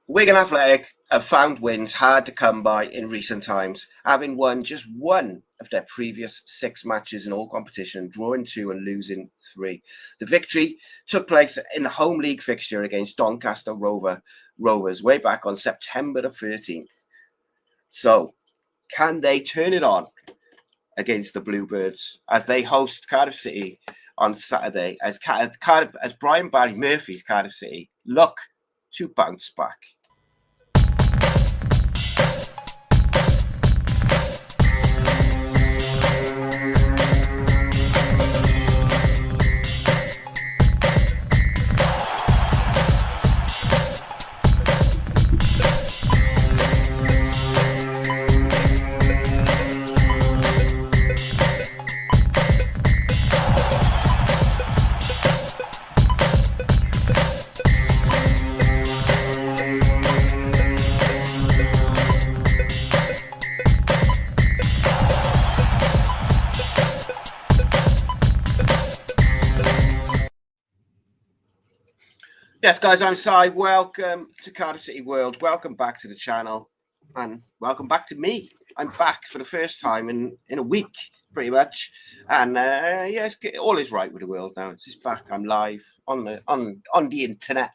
Wigan Athletic have found wins hard to come by in recent times, having won just one of their previous 6 matches in all competition, drawing 2 and losing 3. The victory took place in the home league fixture against Doncaster Rovers way back on September the 13th. So, can they turn it on against the Bluebirds as they host Cardiff City on Saturday as Brian Barry Murphy's Cardiff City look to bounce back? Yes, guys, I'm Si. Welcome to Cardiff City World. Welcome back to the channel, and welcome back to me. I'm back for the first time in a week, pretty much. And yes, all is right with the world now. It's just back. I'm live on the internet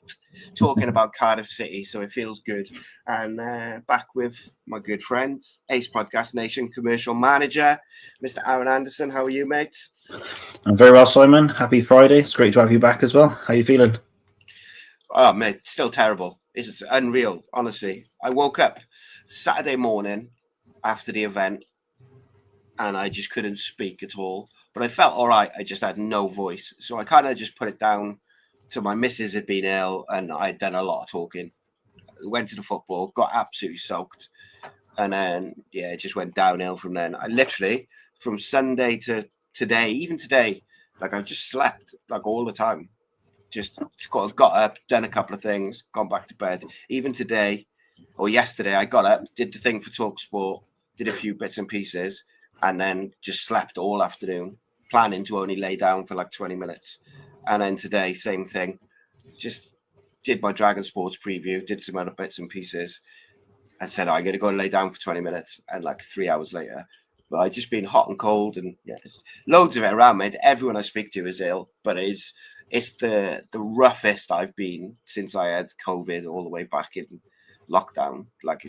talking about Cardiff City, so it feels good. And back with my good friends, Ace Podcast Nation commercial manager, Mr. Aaron Anderson. How are you, mate? I'm very well, Simon. Happy Friday. It's great to have you back as well. How are you feeling? Oh, mate, still terrible. It's unreal, honestly. I woke up Saturday morning after the event and I just couldn't speak at all. But I felt all right. I just had no voice. So I kind of just put it down to my missus had been ill and I'd done a lot of talking. Went to the football, got absolutely soaked. And then, yeah, it just went downhill from then. I literally, from Sunday to today, even today, like I just slept like all the time. Just got up, done a couple of things, gone back to bed. Even today or yesterday, I got up, did the thing for TalkSport, did a few bits and pieces, and then just slept all afternoon, planning to only lay down for like 20 minutes. And then today, same thing. Just did my Dragon Sports preview, did some other bits and pieces, and said, I'm going to go and lay down for 20 minutes. And like 3 hours later, but I've just been hot and cold, and yeah, there's loads of it around, mate. Everyone I speak to is ill, but it's the roughest I've been since I had COVID all the way back in lockdown. Like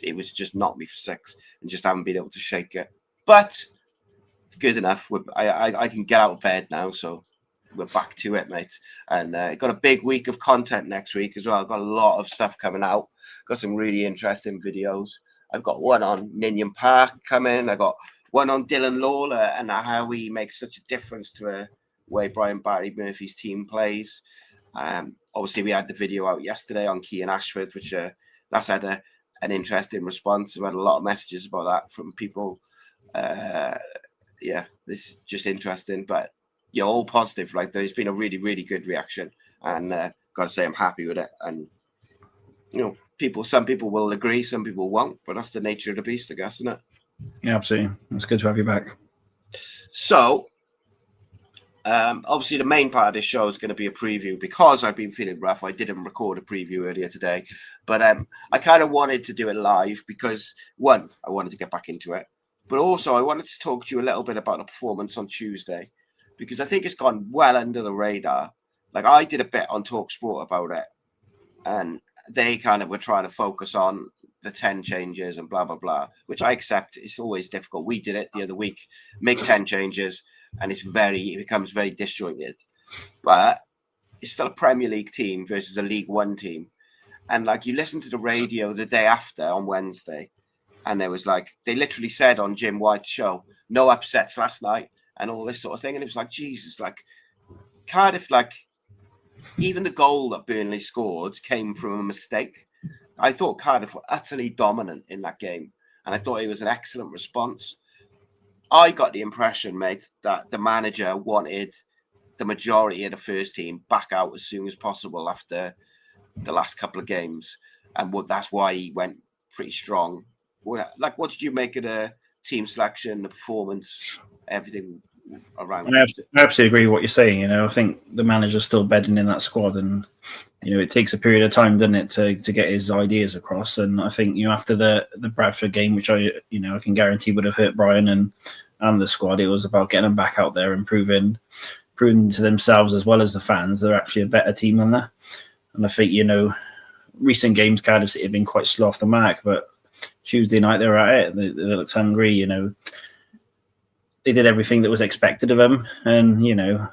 it was just knocked me for 6 and just haven't been able to shake it. But it's good enough. I can get out of bed now, so we're back to it, mate. And got a big week of content next week as well. I've got a lot of stuff coming out. Got some really interesting videos. I've got one on Ninian Park coming. I got one on Dylan Lawler and how he makes such a difference to a way Brian Barry Murphy's team plays. Obviously, we had the video out yesterday on Kean Ashford, which that's had an interesting response. I've had a lot of messages about that from people. Yeah, this is just interesting, but yeah, all positive. Like there's been a really, really good reaction, and gotta say I'm happy with it. And you know, some people will agree, some people won't, but that's the nature of the beast, I guess, isn't it? Yeah, absolutely. It's good to have you back. So, obviously, the main part of this show is going to be a preview because I've been feeling rough. I didn't record a preview earlier today, but I kind of wanted to do it live because, one, I wanted to get back into it, but also I wanted to talk to you a little bit about the performance on Tuesday because I think it's gone well under the radar. Like, I did a bit on TalkSport about it, and they kind of were trying to focus on the 10 changes and blah, blah, blah, which I accept. It's always difficult. We did it the other week, make 10 changes, and it becomes very disjointed. But it's still a Premier League team versus a League One team. And like you listen to the radio the day after on Wednesday, and there was like, they literally said on Jim White's show, no upsets last night and all this sort of thing. And it was like, Jesus, like Cardiff, like, even the goal that Burnley scored came from a mistake. I thought Cardiff were utterly dominant in that game, and I thought it was an excellent response. I got the impression, mate, that the manager wanted the majority of the first team back out as soon as possible after the last couple of games, and that's why he went pretty strong. Like, what did you make of the team selection, the performance, everything? around. I absolutely agree with what you're saying. You know, I think the manager's still bedding in that squad, and you know, it takes a period of time, doesn't it, to get his ideas across. And I think, you know, after the Bradford game, which I can guarantee would have hurt Brian and the squad, it was about getting them back out there and proving to themselves as well as the fans they're actually a better team than that. And I think, you know, recent games Cardiff City have been quite slow off the mark, but Tuesday night they were at it. They looked hungry. You know, they did everything that was expected of them, and you know,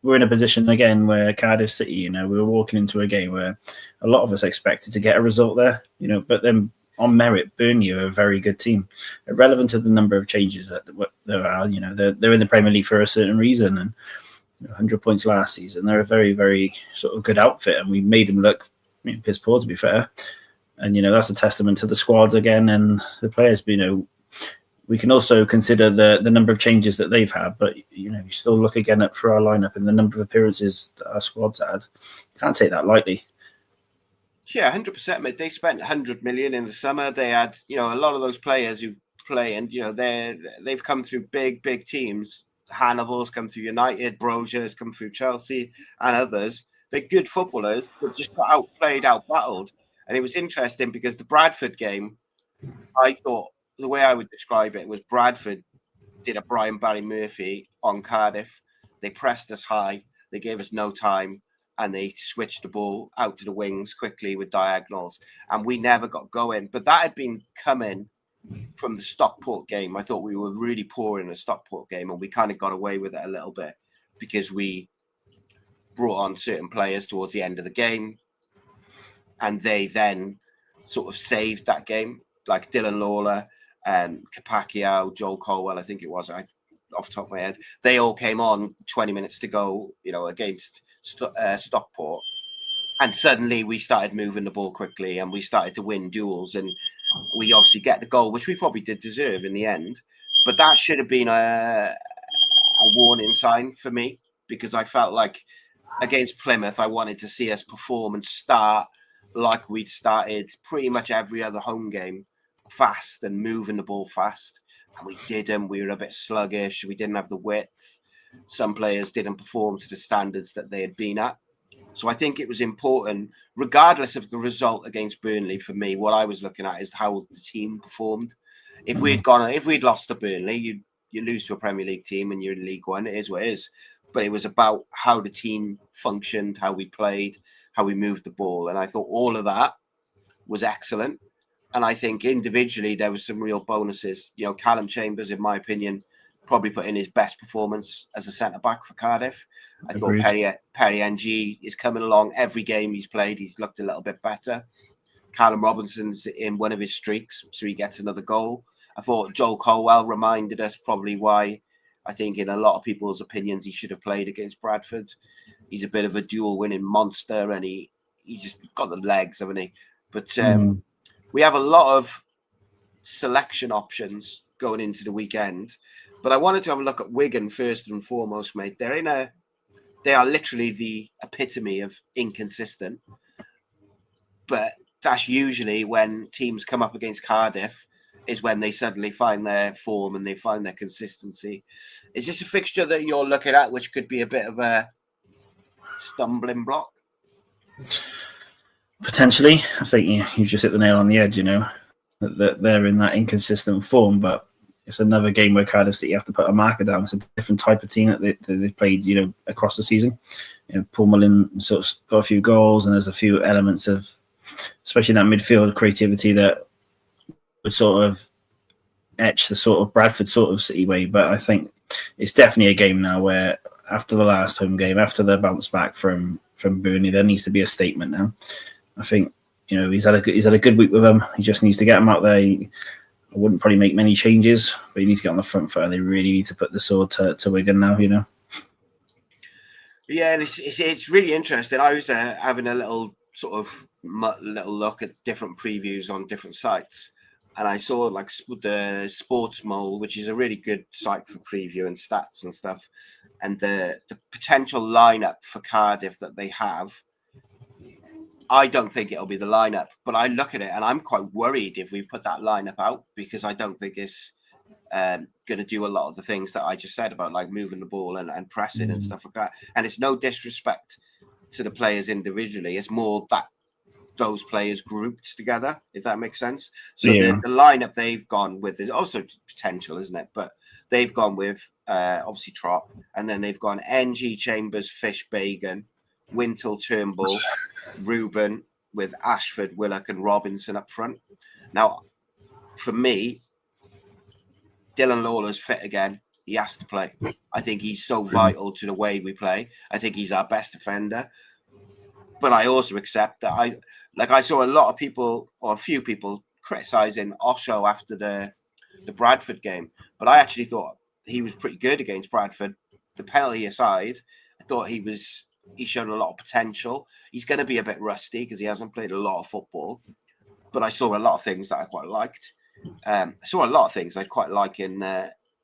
we're in a position again where Cardiff City, you know, we were walking into a game where a lot of us expected to get a result there, you know, but then on merit, Burnley are a very good team, irrelevant to the number of changes that there are. You know, they're in the Premier League for a certain reason, and 100 points last season. They're a very, very sort of good outfit, and we made them look piss poor, to be fair. And you know, that's a testament to the squad again and the players. But, you know, we can also consider the number of changes that they've had, but you know, you still look again at for our lineup and the number of appearances that our squad's had. Can't take that lightly. Yeah, 100%, mate. They spent 100 million in the summer. They had, you know, a lot of those players who play, and you know, they've come through big teams. Hannibal's come through United, Brozier's come through Chelsea, and others. They're good footballers, but just got outplayed, outbattled. And it was interesting because the Bradford game, I thought the way I would describe it was Bradford did a Brian Barry Murphy on Cardiff. They pressed us high, they gave us no time, and they switched the ball out to the wings quickly with diagonals, and we never got going. But that had been coming from the Stockport game. I thought we were really poor in the Stockport game, and we kind of got away with it a little bit because we brought on certain players towards the end of the game, and they then sort of saved that game, like Dylan Lawler, Capaccio, Joel Colwell, I think it was, off the top of my head. They all came on 20 minutes to go, you know, against Stockport. And suddenly we started moving the ball quickly and we started to win duels. And we obviously get the goal, which we probably did deserve in the end. But that should have been a warning sign for me, because I felt like against Plymouth, I wanted to see us perform and start like we'd started pretty much every other home game, fast and moving the ball fast. And we didn't. We were a bit sluggish. We didn't have the width. Some players didn't perform to the standards that they had been at. So I think it was important, regardless of the result against Burnley, for me, what I was looking at is how the team performed. If we'd lost to Burnley, you lose to a Premier League team and you're in League One. It is what it is. But it was about how the team functioned, how we played, how we moved the ball. And I thought all of that was excellent. And I think individually there was some real bonuses. You know, Callum Chambers, in my opinion, probably put in his best performance as a centre-back for Cardiff. I thought Perry NG is coming along. Every game he's played, he's looked a little bit better. Callum Robinson's in one of his streaks, so he gets another goal. I thought Joel Colwell reminded us probably why I think in a lot of people's opinions he should have played against Bradford. He's a bit of a dual-winning monster, and he's just got the legs, haven't he? But we have a lot of selection options going into the weekend. But I wanted to have a look at Wigan first and foremost, mate. They are literally the epitome of inconsistent. But that's usually when teams come up against Cardiff is when they suddenly find their form and they find their consistency. Is this a fixture that you're looking at which could be a bit of a stumbling block? Potentially. I think you just hit the nail on the head, you know, that they're in that inconsistent form, but it's another game where Cardiff City have to put a marker down. It's a different type of team that they've played, you know, across the season. You know, Paul Mullin sort of got a few goals, and there's a few elements of, especially that midfield creativity that would sort of etch the sort of Bradford sort of City way. But I think it's definitely a game now where after the last home game, after the bounce back from Burnley, there needs to be a statement now. I think, you know, he's had a good week with them. He just needs to get them out there. I wouldn't probably make many changes, but you need to get on the front foot. They really need to put the sword to Wigan now, you know. Yeah, and it's really interesting. I was having a little look at different previews on different sites, and I saw like the Sports Mole, which is a really good site for preview and stats and stuff, and the potential lineup for Cardiff that they have. I don't think it'll be the lineup, but I look at it and I'm quite worried if we put that lineup out, because I don't think it's going to do a lot of the things that I just said about like moving the ball and pressing and stuff like that. And it's no disrespect to the players individually. It's more that those players grouped together, if that makes sense. So the lineup they've gone with is also potential, isn't it? But they've gone with obviously Trott, and then they've gone NG, Chambers, Fish, Bagan, Wintle, Turnbull, Ruben, with Ashford, Willock, and Robinson up front. Now, for me, Dylan Lawler's fit again. He has to play. I think he's so vital to the way we play. I think he's our best defender. But I also accept that I saw a lot of people, or a few people, criticising Osho after the Bradford game. But I actually thought he was pretty good against Bradford. The penalty aside, I thought he showed a lot of potential. He's going to be a bit rusty because he hasn't played a lot of football. But I saw a lot of things that I quite liked. I saw a lot of things I'd quite like in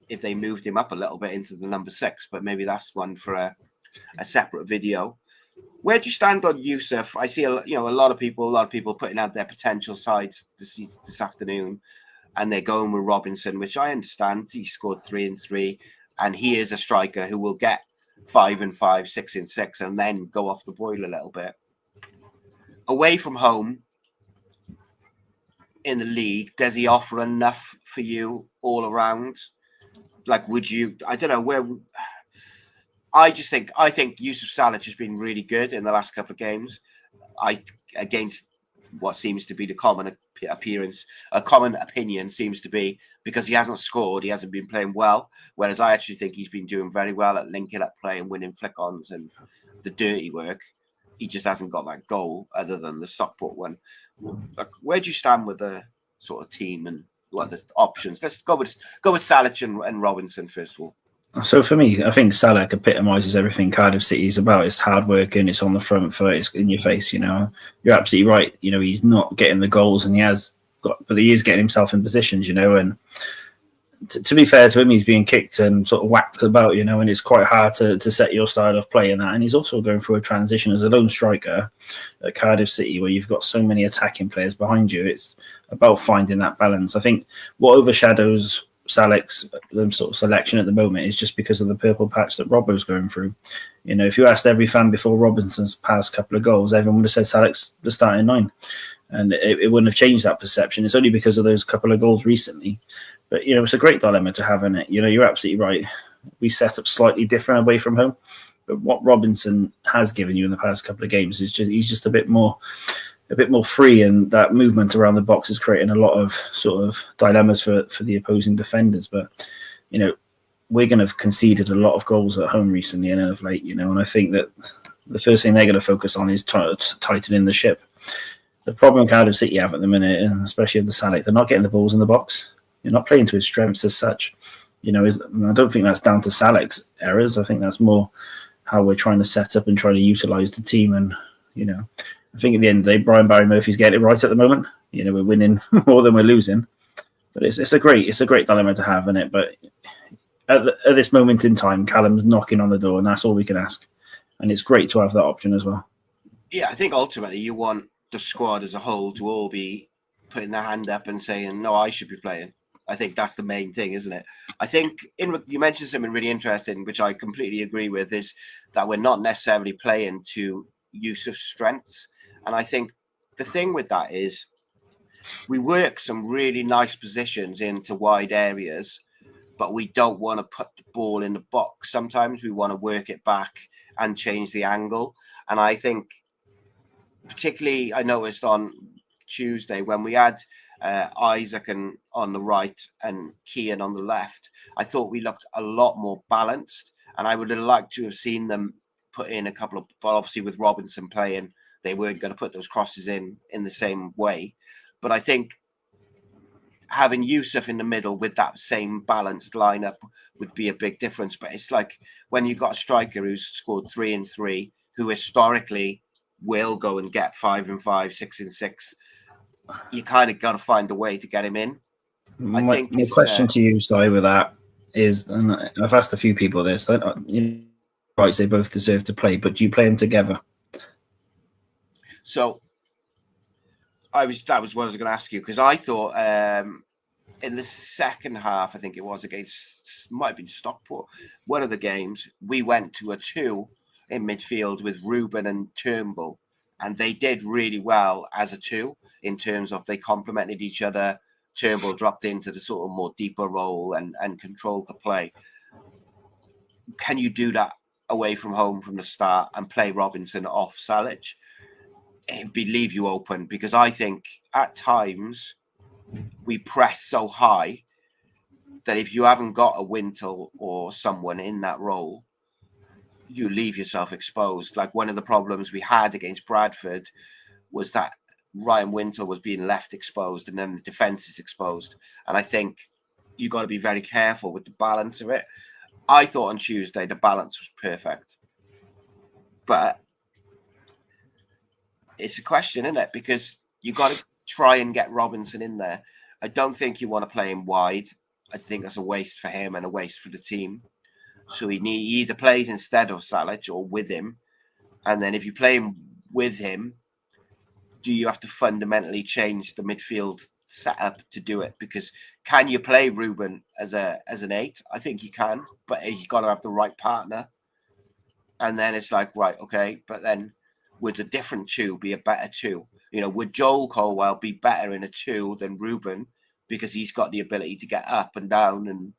if they moved him up a little bit into the number 6. But maybe that's one for a separate video. Where do you stand on Yusuf? I see a lot of people putting out their potential sides this afternoon, and they're going with Robinson, which I understand. He scored 3 and 3, and he is a striker who will get 5 and 5, 6 and 6, and then go off the boil a little bit. Away from home in the league, does he offer enough for you all around? Like, would you? I don't know where. I think Yusuf Salah has been really good in the last couple of games. Against what seems to be the common opinion seems to be because he hasn't scored, he hasn't been playing well. Whereas I actually think he's been doing very well at linking up play and winning flick-ons and the dirty work. He just hasn't got that goal other than the Stockport one. Like, where do you stand with the sort of team and what the options? Let's go with Salah and Robinson first of all. So for me, I think Salah epitomises everything Cardiff City is about. It's hard working, it's on the front foot, it's in your face. You're absolutely right. He's not getting the goals, and but he is getting himself in positions. And to be fair to him, he's being kicked and sort of whacked about. And it's quite hard to set your style of play in that. And he's also going through a transition as a lone striker at Cardiff City, where you've got so many attacking players behind you. It's about finding that balance. I think what overshadows Salek's sort of selection at the moment is just because of the purple patch that Robbo's going through. If you asked every fan before Robinson's past couple of goals, everyone would have said Salek's the starting 9, and it wouldn't have changed that perception. It's only because of those couple of goals recently. But it's a great dilemma to have in it. You're absolutely right. We set up slightly different away from home, but what Robinson has given you in the past couple of games is he's just a bit more free, and that movement around the box is creating a lot of sort of dilemmas for the opposing defenders. But, Wigan have conceded a lot of goals at home recently and of late, and I think that the first thing they're going to focus on is tightening the ship. The problem Cardiff City have at the minute, and especially with the Salek, they're not getting the balls in the box. You're not playing to his strengths as such. I don't think that's down to Salek's errors. I think that's more how we're trying to set up and try to utilise the team. And, I think at the end of the day, Brian Barry Murphy's getting it right at the moment. We're winning more than we're losing. But it's a great dilemma to have in it. But at this moment in time, Callum's knocking on the door, and that's all we can ask. And it's great to have that option as well. Yeah, I think ultimately you want the squad as a whole to all be putting their hand up and saying, no, I should be playing. I think that's the main thing, isn't it? I think you mentioned something really interesting, which I completely agree with, is that we're not necessarily playing to Yusuf's strengths. And I think the thing with that is we work some really nice positions into wide areas, but we don't want to put the ball in the box. Sometimes we want to work it back and change the angle. And I think particularly I noticed on Tuesday when we had Isaac on the right and Kean on the left, I thought we looked a lot more balanced. And I would have liked to have seen them put in a couple of, but obviously with Robinson playing, they weren't going to put those crosses in the same way. But I think having Yusuf in the middle with that same balanced lineup would be a big difference. But it's like when you've got a striker who's scored 3 and 3, who historically will go and get 5 and 5, 6 and 6, you kind of got to find a way to get him in. My question to you, Si, with that is, and I've asked a few people this, right, they both deserve to play, but do you play them together? So that was what I was going to ask you, because I thought in the second half, I think it was against, might have been Stockport, one of the games, we went to a 2 in midfield with Ruben and Turnbull, and they did really well as a 2 in terms of they complemented each other. Turnbull dropped into the sort of more deeper role and controlled the play. Can you do that away from home from the start and play Robinson off Salic? It'd leave you open, because I think at times we press so high that if you haven't got a Wintle or someone in that role, you leave yourself exposed. Like, one of the problems we had against Bradford was that Ryan Wintle was being left exposed and then the defence is exposed. And I think you got to be very careful with the balance of it. I thought on Tuesday the balance was perfect. But it's a question, isn't it? Because you got to try and get Robinson in there. I don't think you want to play him wide. I think that's a waste for him and a waste for the team. So he either plays instead of Salic or with him. And then if you play him with him, do you have to fundamentally change the midfield setup to do it? Because can you play Ruben as an 8? I think you can, but you've got to have the right partner. And then it's like, right, okay, but then would a different 2 be a better 2? You know, would Joel Colwell be better in a 2 than Ruben, because he's got the ability to get up and down and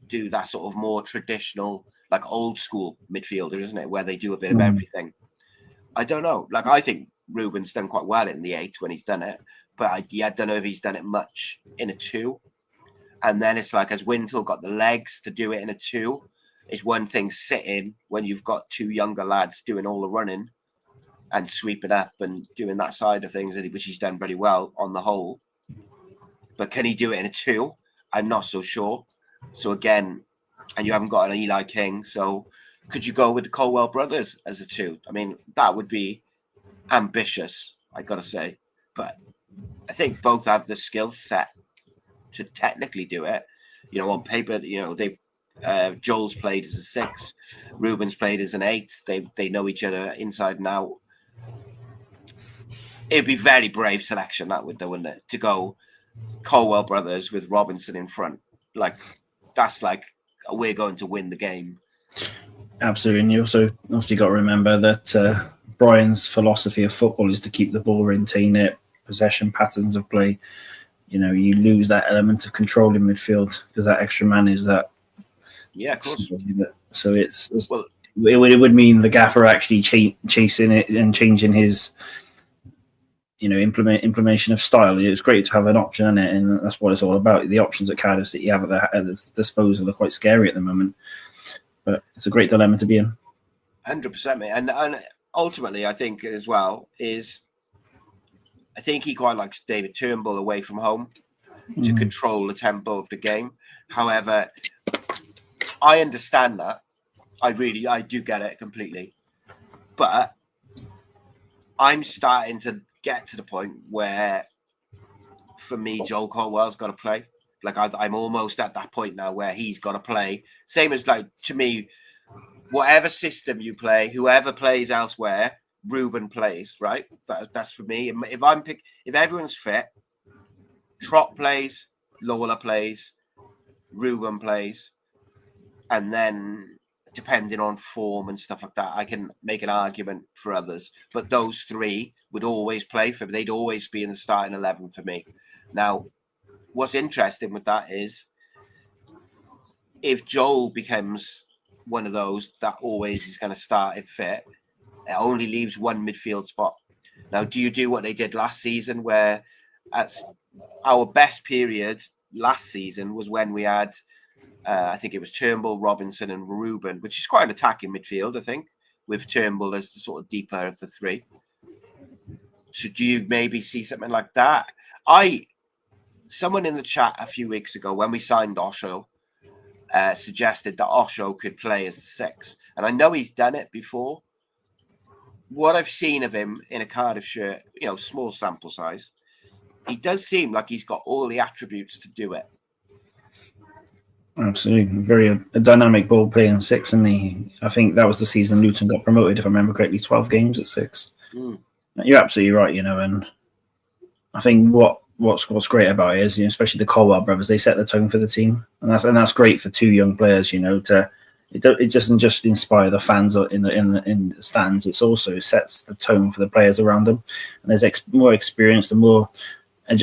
do that sort of more traditional, like old school midfielder, isn't it? Where they do a bit of everything. I don't know. Like, I think Ruben's done quite well in the 8 when he's done it, but I don't know if he's done it much in a 2. And then it's like, has Wintle got the legs to do it in a 2? It's one thing sitting when you've got 2 younger lads doing all the running and sweeping up and doing that side of things, which he's done very well on the whole. But can he do it in a 2? I'm not so sure. So again, and you haven't got an Eli King, so could you go with the Colwell brothers as a 2? I mean, that would be ambitious, I got to say. But I think both have the skill set to technically do it. You know, on paper, you know, they've Joel's played as a 6, Ruben's played as an 8. They know each other inside and out. It'd be very brave selection, that would, though, wouldn't it? To go Colwell brothers with Robinson in front. Like, that's like, we're going to win the game. Absolutely. And you also obviously got to remember that Brian's philosophy of football is to keep the ball, retain it, possession patterns of play. You know, you lose that element of control in midfield because that extra man is that. Yeah, of course. So it would mean the gaffer actually chasing it and changing his, you know, implementation of style. It's great to have an option in it, and that's what it's all about. The options at Cardiff City you have at the disposal are quite scary at the moment, but it's a great dilemma to be in. 100%, mate. And ultimately, I think as well is, I think he quite likes David Turnbull away from home to control the tempo of the game. However, I understand that. I do get it completely. But I'm starting to get to the point where, for me, Joel Colwell's got to play. Like, I'm almost at that point now where he's got to play. Same as, like, to me, whatever system you play, whoever plays elsewhere, Ruben plays, right? That's for me. If everyone's fit, Trott plays, Lola plays, Ruben plays, and then depending on form and stuff like that, I can make an argument for others. But those 3 would always play for me. They'd always be in the starting 11 for me. Now, what's interesting with that is, if Joel becomes one of those that always is going to start if fit, it only leaves one midfield spot. Now, do you do what they did last season, where at our best period last season was when we had, I think it was Turnbull, Robinson and Ruben, which is quite an attacking midfield, I think, with Turnbull as the sort of deeper of the 3. So do you maybe see something like that? Someone in the chat a few weeks ago, when we signed Osho, suggested that Osho could play as the 6. And I know he's done it before. What I've seen of him in a Cardiff shirt, you know, small sample size, he does seem like he's got all the attributes to do it. Absolutely. Very a dynamic ball playing 6, and I think that was the season Luton got promoted, if I remember correctly, 12 games at 6. You're absolutely right, you know, and I think what what's great about it is, especially the Colwell brothers, they set the tone for the team, and that's great for two young players. It doesn't just inspire the fans in the stands. It also sets the tone for the players around them, and there's more experienced and more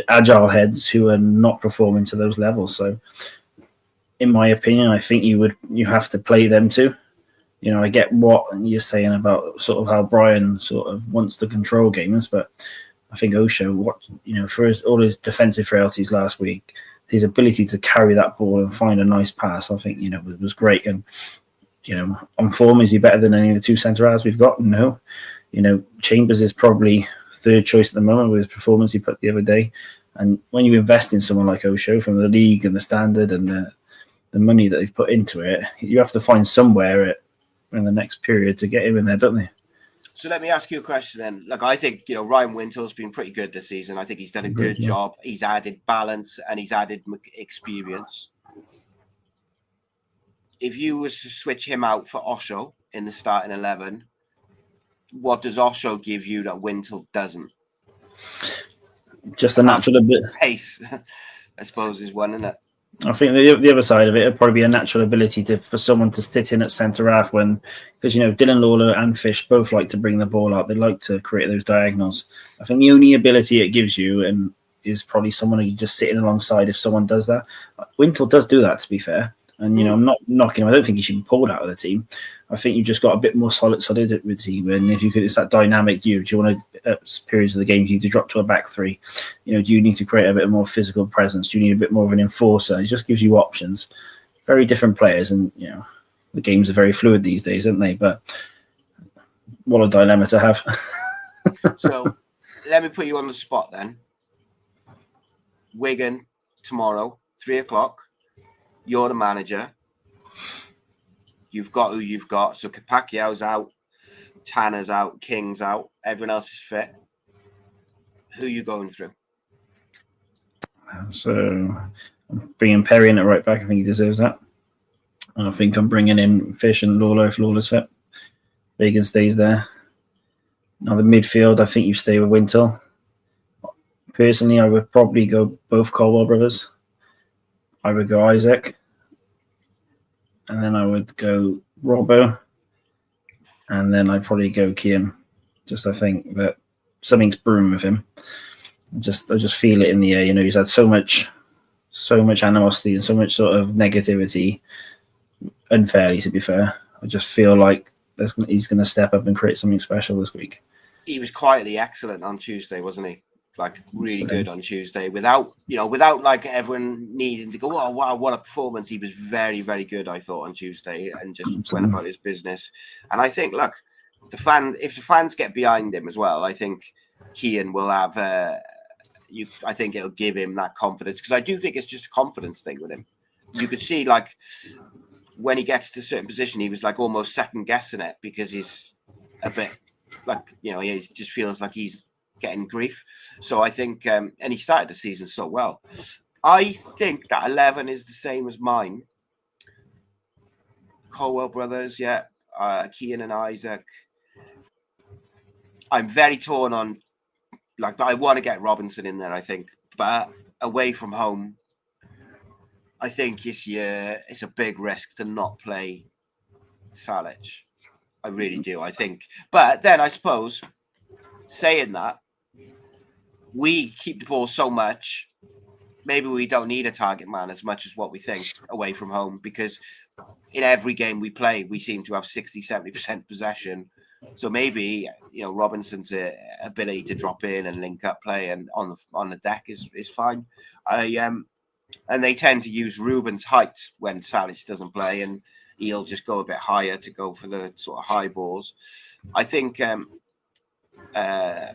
agile heads who are not performing to those levels. So, in my opinion, I think you have to play them too. I get what you're saying about sort of how Brian sort of wants to control games, but I think Osho, for all his defensive frailties last week, his ability to carry that ball and find a nice pass, I think, was great. And, on form, is he better than any of the two centre halves we've got? No. Chambers is probably third choice at the moment with his performance he put the other day. And when you invest in someone like Osho from the league and the standard and the money that they've put into it, you have to find somewhere in the next period to get him in there, don't they? So let me ask you a question then. Like, I think, Ryan Wintel's been pretty good this season. I think he's done a good job. He's added balance and he's added experience. If you was to switch him out for Osho in the starting 11, what does Osho give you that Wintel doesn't? Just a natural bit. Pace, I suppose, is one, isn't it? I think the other side of it would probably be a natural ability for someone to sit in at centre half because Dylan Lawler and Fish both like to bring the ball out. They like to create those diagonals. I think the only ability it gives you is probably someone who just sitting alongside if someone does that. Wintel does do that, to be fair. And, I'm not knocking him. I don't think he should be pulled out of the team. I think you've just got a bit more solidity. And if it's that dynamic do you want to, periods of the game, do you need to drop to a back three? Do you need to create a bit more physical presence? Do you need a bit more of an enforcer? It just gives you options. Very different players. And, the games are very fluid these days, aren't they? But what a dilemma to have. So let me put you on the spot then. Wigan tomorrow, 3:00. You're the manager. You've got who you've got. So Pacquiao's out, Tanner's out, King's out. Everyone else is fit. Who are you going through? So I'm bringing Perry in at right back. I think he deserves that. I think I'm bringing in Fish and Lawler if Lawler's fit. Bacon stays there. Now the midfield, I think you stay with Wintel. Personally, I would probably go both Colwell brothers. I would go Isaac, and then I would go Robbo, and then I'd probably go Kian. I think that something's brewing with him. I just feel it in the air. He's had so much animosity and so much sort of negativity, unfairly to be fair. I just feel like he's going to step up and create something special this week. He was quietly excellent on Tuesday, wasn't he? Like really good on Tuesday without like everyone needing to go, oh, wow, what a performance. He was very, very good, I thought, on Tuesday and just went about his business. And I think, look, if the fans get behind him as well, I think Kian will have, I think it'll give him that confidence because I do think it's just a confidence thing with him. You could see like when he gets to a certain position, he was like almost second guessing it because he's a bit like, he just feels like he's getting grief. So I think, and he started the season so well. I think that 11 is the same as mine. Colwell brothers, yeah. Kian and Isaac. I'm very torn on, like, I want to get Robinson in there, I think. But away from home, I think this year it's a big risk to not play Salic. I really do, I think. But then I suppose, saying that, we keep the ball so much, maybe we don't need a target man as much as what we think away from home because in every game we play, we seem to have 60, 70% possession. So maybe, Robinson's ability to drop in and link up play and on the deck is fine. And they tend to use Ruben's height when Salic doesn't play and he'll just go a bit higher to go for the sort of high balls. I think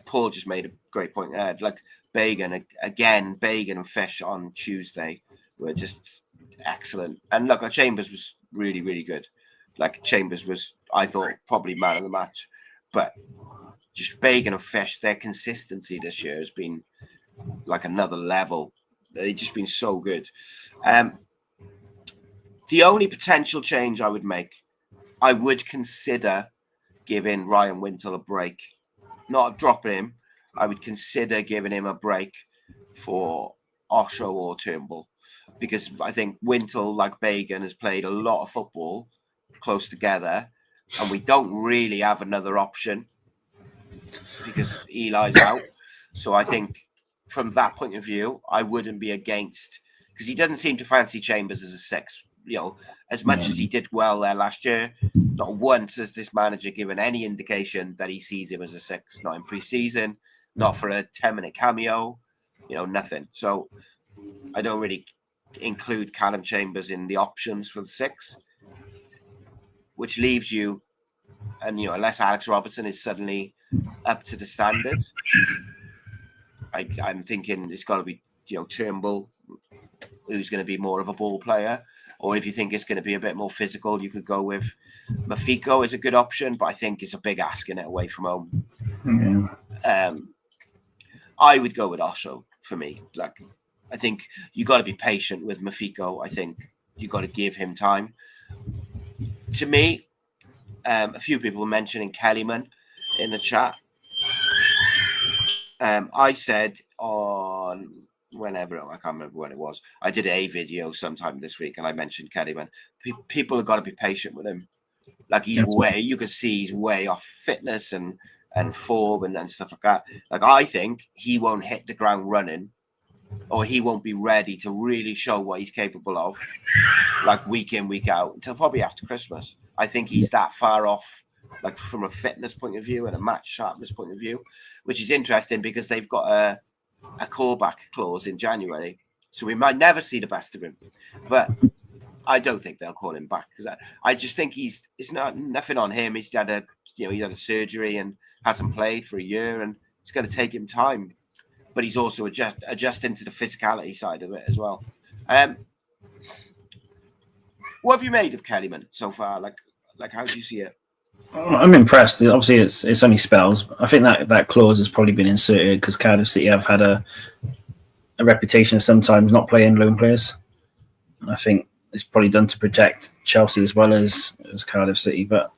Paul just made a great point. Like Bagan and Fish on Tuesday were just excellent. And look, Chambers was really, really good. Like Chambers was, I thought, probably man of the match. But just Bagan and Fish, their consistency this year has been like another level. They've just been so good. The only potential change I would make, I would consider giving Ryan Wintel a break. Not dropping him. I would consider giving him a break for Osho or Turnbull, because I think Wintle, like Bagan, has played a lot of football close together, and we don't really have another option because Eli's out. So I think from that point of view, I wouldn't be against, because he doesn't seem to fancy Chambers as a 6. As much as he did well there last year, not once has this manager given any indication that he sees him as a 6. Not in pre-season, not for a 10-minute cameo, nothing. So I don't really include Callum Chambers in the options for the 6, which leaves you, and unless Alex Robertson is suddenly up to the standard, I'm thinking it's got to be Turnbull, who's going to be more of a ball player. Or if you think it's going to be a bit more physical, you could go with Mafiko as a good option, but I think it's a big ask in it away from home. Yeah. I would go with Osho for me. Like, I think you got to be patient with Mafiko. I think you got to give him time. To me, a few people were mentioning Kellyman in the chat. I said on whenever, I can't remember when it was, I did a video sometime this week and I mentioned Kellyman. People have got to be patient with him. Like, you can see he's way off fitness and form and stuff like that. Like, I think he won't hit the ground running, or he won't be ready to really show what he's capable of, like week in, week out, until probably after Christmas. I think he's that far off, like from a fitness point of view and a match sharpness point of view, which is interesting because they've got a callback clause in January, so we might never see the best of him. But I don't think they'll call him back, because I just think it's not nothing on him. He's had a surgery and hasn't played for a year, and it's going to take him time. But he's also adjusting to the physicality side of it as well. What have you made of Kellyman so far? Like how do you see it? I'm impressed. Obviously, it's only spells. I think that clause has probably been inserted because Cardiff City have had a reputation of sometimes not playing loan players. And I think it's probably done to protect Chelsea as well as Cardiff City. But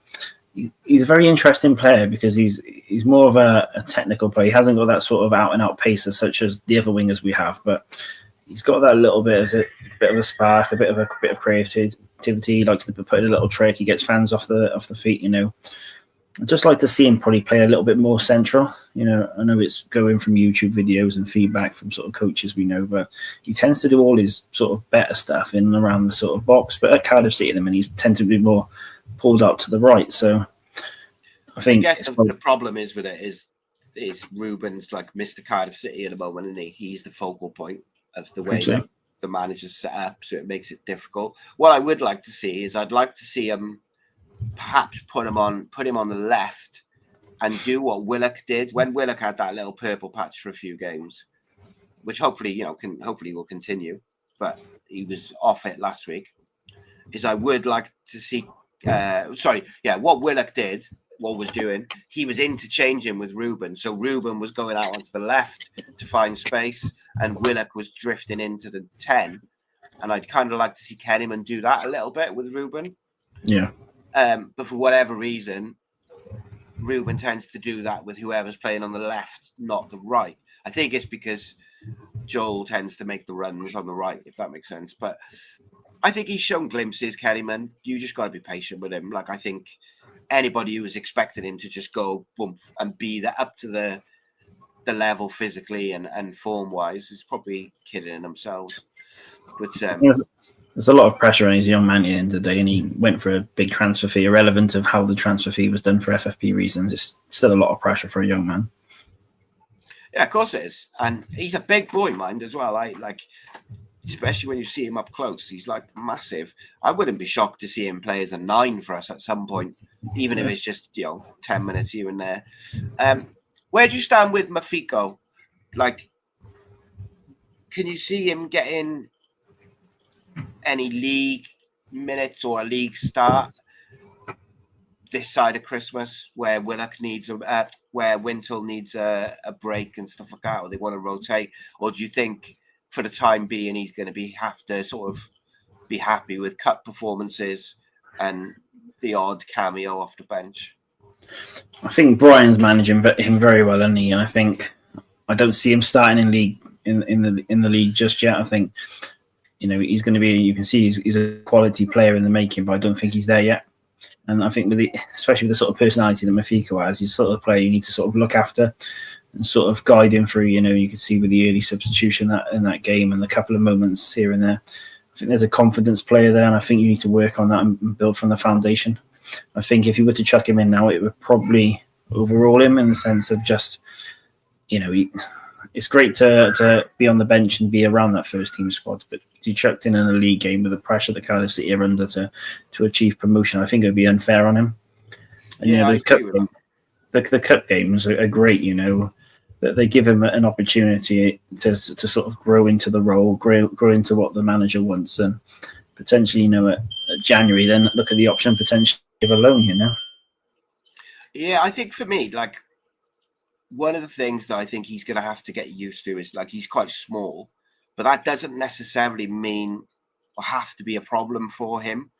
he's a very interesting player because he's more of a technical player. He hasn't got that sort of out and out pace as such as the other wingers we have, but he's got that little bit of a spark, a bit of creativity. He likes to put in a little trick. He gets fans off the feet. I'd just like to see him probably play a little bit more central. I know it's going from YouTube videos and feedback from sort of coaches we know, but he tends to do all his sort of better stuff in and around the sort of box. But at Cardiff City, he tends to be more pulled out to the right. So I guess the problem is with it is Ruben's like Mr. Cardiff City at the moment, and he's the focal point of the way that the manager's set up, so it makes it difficult. What I would like to see is I'd like to see him perhaps put him on the left and do what Willock did when Willock had that little purple patch for a few games, which hopefully will continue, but he was off it last week. Is I would like to see what Willock did, what was doing, he was interchanging with Ruben. So Ruben was going out onto the left to find space and Willock was drifting into the 10. And I'd kind of like to see Kellyman do that a little bit with Ruben. Yeah. But for whatever reason, Ruben tends to do that with whoever's playing on the left, not the right. I think it's because Joel tends to make the runs on the right, if that makes sense. But I think he's shown glimpses, Kellyman. You just got to be patient with him. Like, I think anybody who was expecting him to just go boom and be up to the level physically and form wise is probably kidding themselves. But there's a lot of pressure on his young man at the end of the day, and he went for a big transfer fee, irrelevant of how the transfer fee was done for FFP reasons. It's still a lot of pressure for a young man. Yeah, of course it is, and he's a big boy, mind as well. Especially when you see him up close, he's like massive. I wouldn't be shocked to see him play as a 9 for us at some point, even if it's just 10 minutes here and there. Where do you stand with Mafiko? Like, can you see him getting any league minutes or a league start this side of Christmas, where Willock needs where Wintle needs a break and stuff like that, or they want to rotate? Or do you think for the time being he's going to have to sort of be happy with cup performances and the odd cameo off the bench? I think Brian's managing him very well, isn't he? And I don't see him starting in league in the league just yet. I think he's going to be. You can see he's a quality player in the making, but I don't think he's there yet. And I think especially with the sort of personality that Mafika has, he's the sort of player you need to sort of look after and sort of guide him through. You can see with the early substitution in that game and the couple of moments here and there. I think there's a confidence player there, and I think you need to work on that and build from the foundation. I think if you were to chuck him in now, it would probably overrule him in the sense of just, it's great to be on the bench and be around that first team squad, but if you chucked in a league game with the pressure that Cardiff City are under to achieve promotion, I think it would be unfair on him. And, the cup games are great, that they give him an opportunity to sort of grow into the role, grow into what the manager wants, and potentially, at January, then look at the option potentially of a loan, Yeah, I think for me, one of the things that I think he's going to have to get used to is he's quite small, but that doesn't necessarily mean or have to be a problem for him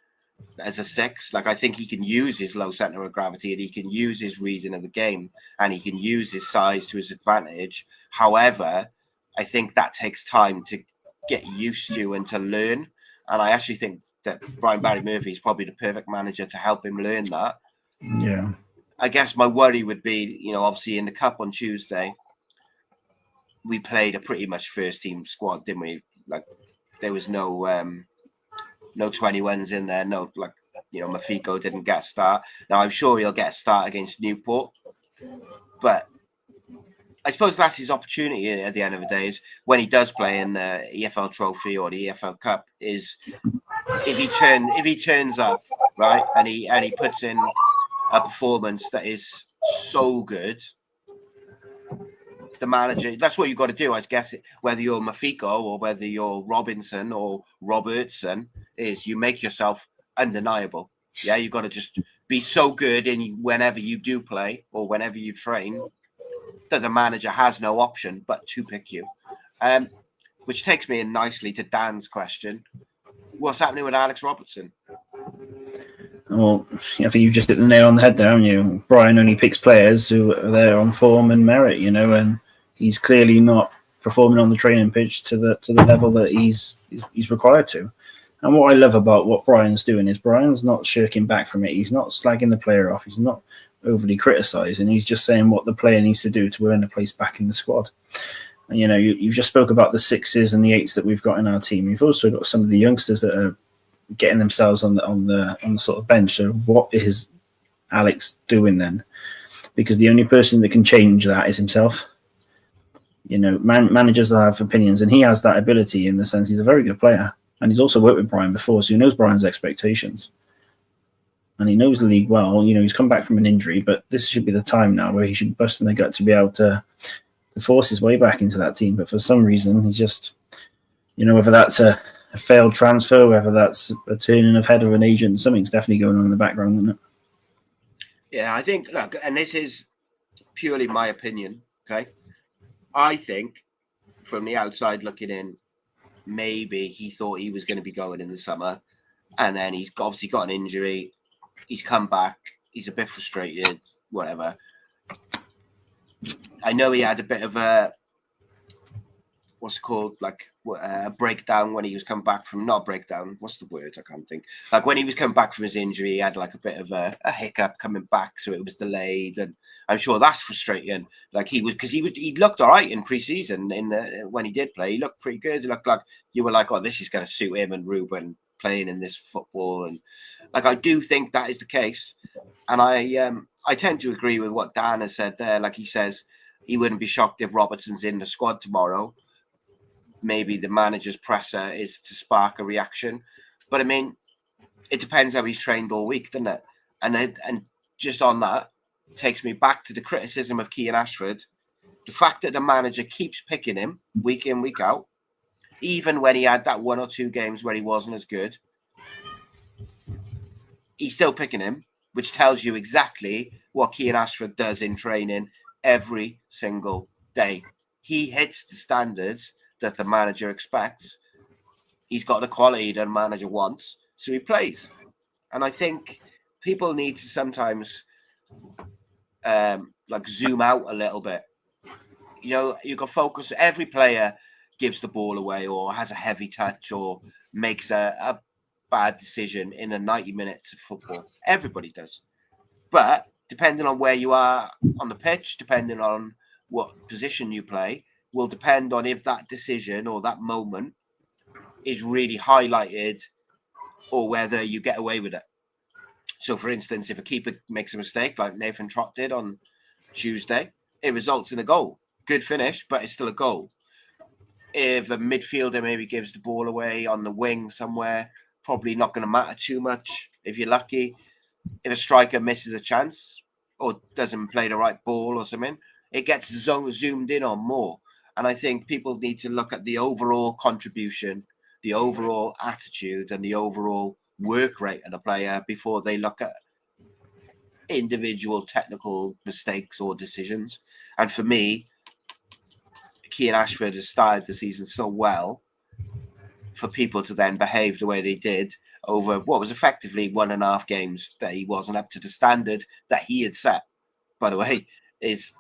as a 6. I think he can use his low center of gravity, and he can use his reading of the game, and he can use his size to his advantage. However, I think that takes time to get used to and to learn. And I actually think that Brian Barry Murphy is probably the perfect manager to help him learn that. Yeah. I guess my worry would be, obviously in the cup on Tuesday, we played a pretty much first team squad, didn't we? There was no 21s in there. No, Mafiko didn't get a start. Now I'm sure he'll get a start against Newport, but I suppose that's his opportunity at the end of the day, is when he does play in the EFL Trophy or the EFL Cup, is if he turns up, right, and he puts in a performance that is so good, the manager, that's what you've got to do, I guess, whether you're Mafiko or whether you're Robinson or Robertson, is you make yourself undeniable. Yeah, you've got to just be so good in whenever you do play or whenever you train that the manager has no option but to pick you. Which takes me in nicely to Dan's question. What's happening with Alex Robertson? Well, I think you've just hit the nail on the head there, haven't you? Brian only picks players who are there on form and merit, and he's clearly not performing on the training pitch to the level that he's required to. And what I love about what Brian's doing is Brian's not shirking back from it. He's not slagging the player off. He's not overly criticising. He's just saying what the player needs to do to earn a place back in the squad. And, you've just spoke about the 6s and the 8s that we've got in our team. You've also got some of the youngsters that are getting themselves on the sort of bench. So what is Alex doing then? Because the only person that can change that is himself. Managers will have opinions, and he has that ability in the sense he's a very good player. And he's also worked with Brian before, so he knows Brian's expectations. And he knows the league well. He's come back from an injury, but this should be the time now where he should bust in the gut to be able to force his way back into that team. But for some reason, he's just, whether that's a failed transfer, whether that's a turning of head of an agent, something's definitely going on in the background, isn't it? Yeah, I think, look, and this is purely my opinion, okay? I think from the outside looking in, maybe he thought he was going to be going in the summer, and then he's obviously got an injury. He's come back. He's a bit frustrated, whatever. I know he had a bit of a, what's it called, a breakdown when he was coming back from, not breakdown, what's the word? I can't think. When he was coming back from his injury, he had a bit of a hiccup coming back, so it was delayed, and I'm sure that's frustrating. He looked all right in pre-season. When he did play, he looked pretty good. He looked like you were like, oh, this is going to suit him and Ruben playing in this football, and I do think that is the case, and I tend to agree with what Dan has said there. He says he wouldn't be shocked if Robertson's in the squad tomorrow. Maybe the manager's presser is to spark a reaction, but I mean, it depends how he's trained all week, doesn't it? And just on that, takes me back to the criticism of Kean Ashford. The fact that the manager keeps picking him week in, week out, even when he had that 1 or 2 games where he wasn't as good, he's still picking him, which tells you exactly what Kean Ashford does in training every single day. He hits the standards that the manager expects. He's got the quality that the manager wants, so he plays. And I think people need to sometimes zoom out a little bit. You can focus every player gives the ball away or has a heavy touch or makes a bad decision in a 90 minutes of football. Everybody does. But depending on where you are on the pitch, depending on what position you play, will depend on if that decision or that moment is really highlighted or whether you get away with it. So, for instance, if a keeper makes a mistake like Nathan Trott did on Tuesday, it results in a goal. Good finish, but it's still a goal. If a midfielder maybe gives the ball away on the wing somewhere, probably not going to matter too much if you're lucky. If a striker misses a chance or doesn't play the right ball or something, it gets zoomed in on more. And I think people need to look at the overall contribution, the overall attitude, and the overall work rate of the player before they look at individual technical mistakes or decisions. And for me, Keane Ashford has started the season so well for people to then behave the way they did over what was effectively 1.5 games that he wasn't up to the standard that he had set, by the way, is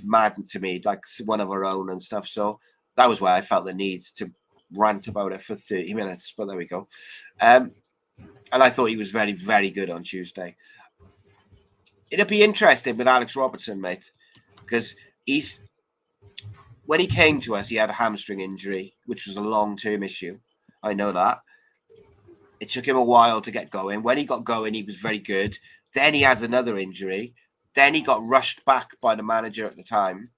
mad to me, like one of our own and stuff. So that was why I felt the need to rant about it for 30 minutes, but there we go. And I thought he was very, very good on Tuesday. It'll be interesting with Alex Robertson, mate, because when he came to us, he had a hamstring injury, which was a long-term issue. I know that. It took him a while to get going. When he got going, he was very good. Then he has another injury. Then he got rushed back by the manager at the time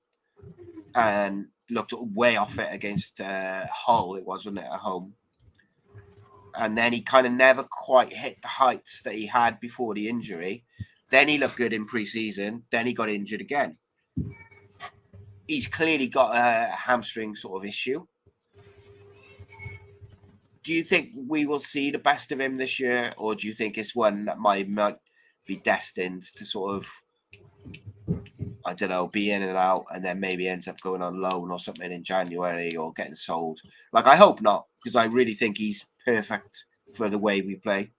and looked way off it against Hull. It was, wasn't it, at home? And then he kind of never quite hit the heights that he had before the injury. Then he looked good in pre-season. Then he got injured again. He's clearly got a hamstring sort of issue. Do you think we will see the best of him this year, or do you think it's one that might be destined to sort of, I don't know, be in and out and then maybe ends up going on loan or something in January or getting sold? Like, I hope not, because I really think he's perfect for the way we play.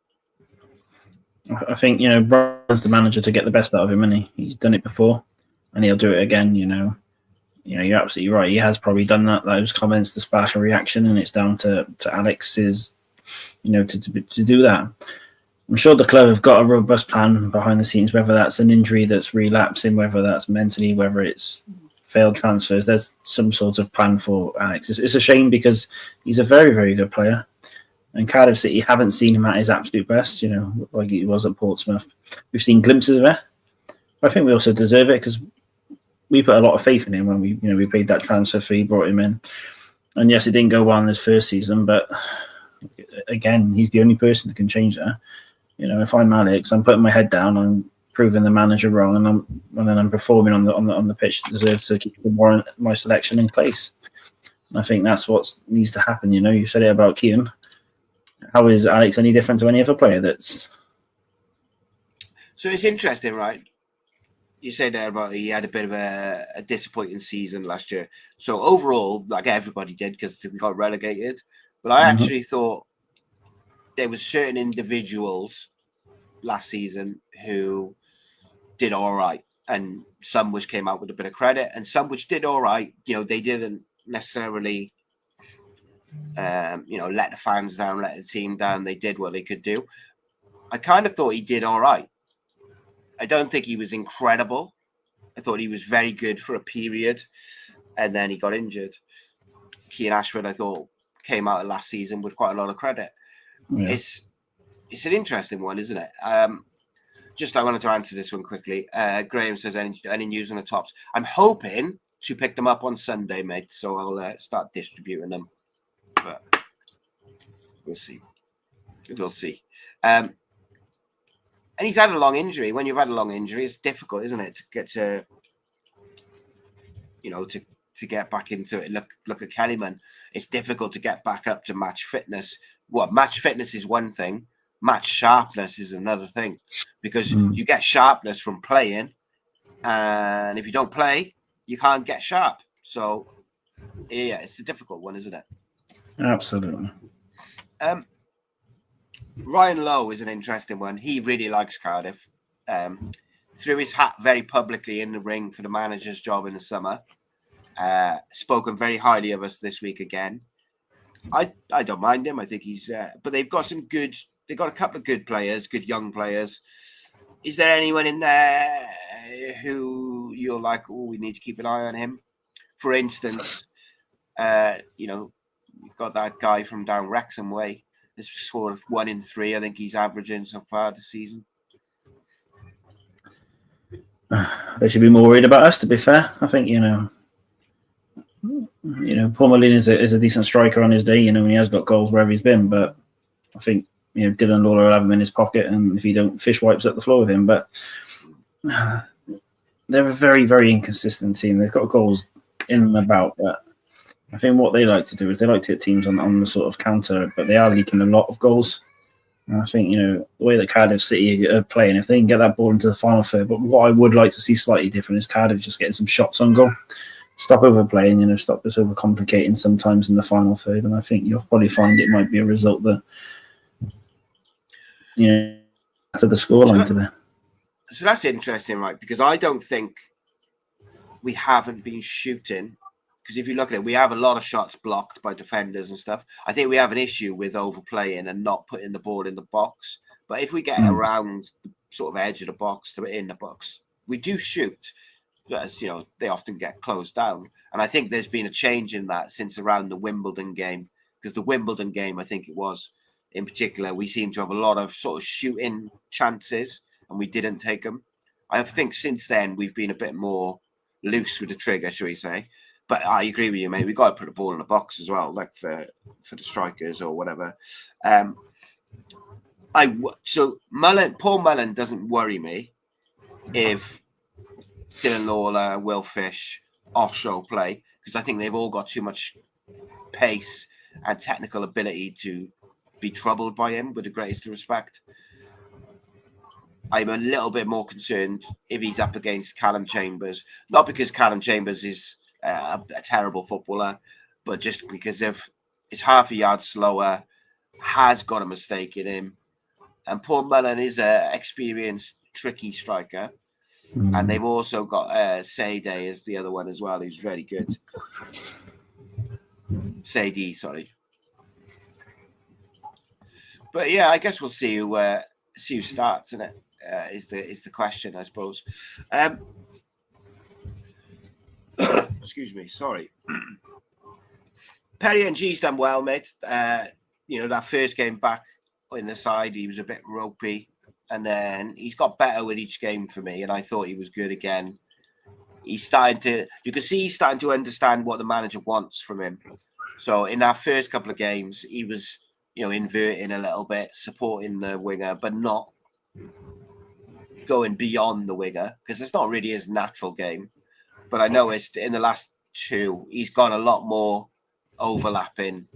I think, Brian's the manager to get the best out of him, and he's done it before, and he'll do it again, You're absolutely right. He has probably done those comments to spark a reaction, and it's down to Alex's, to do that. I'm sure the club have got a robust plan behind the scenes, whether that's an injury that's relapsing, whether that's mentally, whether it's failed transfers. There's some sort of plan for Alex. It's a shame because he's a very, very good player. And Cardiff City haven't seen him at his absolute best, like he was at Portsmouth. We've seen glimpses of it. I think we also deserve it because we put a lot of faith in him when we paid that transfer fee, brought him in. And yes, it didn't go well in his first season, but again, he's the only person that can change that. If I'm Alex, I'm putting my head down, I'm proving the manager wrong, and then I'm performing on the pitch that deserves to keep my selection in place. And I think that's what needs to happen. You said it about Keane. How is Alex any different to any other player that's? So it's interesting, right? You said there about he had a bit of a disappointing season last year. So overall, like everybody did, because we got relegated. But I actually thought there was certain individuals last season who did all right, and some which came out with a bit of credit, and some which did all right. They didn't necessarily, let the fans down, let the team down. They did what they could do. I kind of thought he did all right. I don't think he was incredible. I thought he was very good for a period, and then he got injured. Keane Ashford, I thought, came out of last season with quite a lot of credit. Yeah. It's an interesting one, isn't it? I wanted to answer this one quickly. Graham says, any news on the tops? I'm hoping to pick them up on Sunday, mate, so I'll start distributing them. But we'll see. We'll see. And he's had a long injury. When you've had a long injury, it's difficult, isn't it, to get to get back into it. Look at Kellyman. It's difficult to get back up to match fitness. Match fitness is one thing. Match sharpness is another thing, because you get sharpness from playing, and if you don't play, you can't get sharp. So, yeah, it's a difficult one, isn't it? Absolutely. Ryan Lowe is an interesting one. He really likes Cardiff. Threw his hat very publicly in the ring for the manager's job in the summer. spoken very highly of us this week again. I don't mind him. I think he's, but they've got they've got a couple of good players, good young players. Is there anyone in there who you're like, oh, we need to keep an eye on him? For instance, you've got that guy from down Wrexham way. He's scored 1 in 3. I think he's averaging so far this season. They should be more worried about us, to be fair. I think, Paul Mullin is a decent striker on his day, when he has got goals wherever he's been. But I think, Dylan Lawler will have him in his pocket, and if he don't, fish wipes at the floor with him. But they're a very, very inconsistent team. They've got goals in and about, but I think what they like to do is they like to hit teams on the sort of counter, but they are leaking a lot of goals. And I think, the way that Cardiff City are playing, if they can get that ball into the final third, but what I would like to see slightly different is Cardiff just getting some shots on goal. Stop overplaying, stop this overcomplicating sometimes in the final third. And I think you'll probably find it might be a result that, to the scoreline today. So that's interesting, right? Because I don't think we haven't been shooting. Because if you look at it, we have a lot of shots blocked by defenders and stuff. I think we have an issue with overplaying and not putting the ball in the box. But if we get around the sort of edge of the box to in the box, we do shoot. As they often get closed down. And I think there's been a change in that since around the Wimbledon game. Because the Wimbledon game, I think it was, in particular, we seem to have a lot of sort of shooting chances and we didn't take them. I think since then we've been a bit more loose with the trigger, shall we say. But I agree with you, mate. We've got to put the ball in the box as well, like for the strikers or whatever. So Paul Mullin doesn't worry me if Dylan Lawler, Will Fish, Osho play, because I think they've all got too much pace and technical ability to be troubled by him, with the greatest respect. I'm a little bit more concerned if he's up against Callum Chambers, not because Callum Chambers is a terrible footballer, but just because he's half a yard slower, has got a mistake in him. And Paul Mullin is an experienced, tricky striker. And they've also got Sade as the other one as well, who's very good. Sadie, sorry. But yeah, I guess we'll see who starts, isn't it? Is the question, I suppose. Excuse me, sorry. Perry NG's done well, mate. That first game back in the side, he was a bit ropey. And then he's got better with each game for me. And I thought he was good again. You can see he's starting to understand what the manager wants from him. So in that first couple of games, he was, inverting a little bit, supporting the winger, but not going beyond the winger, because it's not really his natural game. But I noticed in the last 2, he's gone a lot more overlapping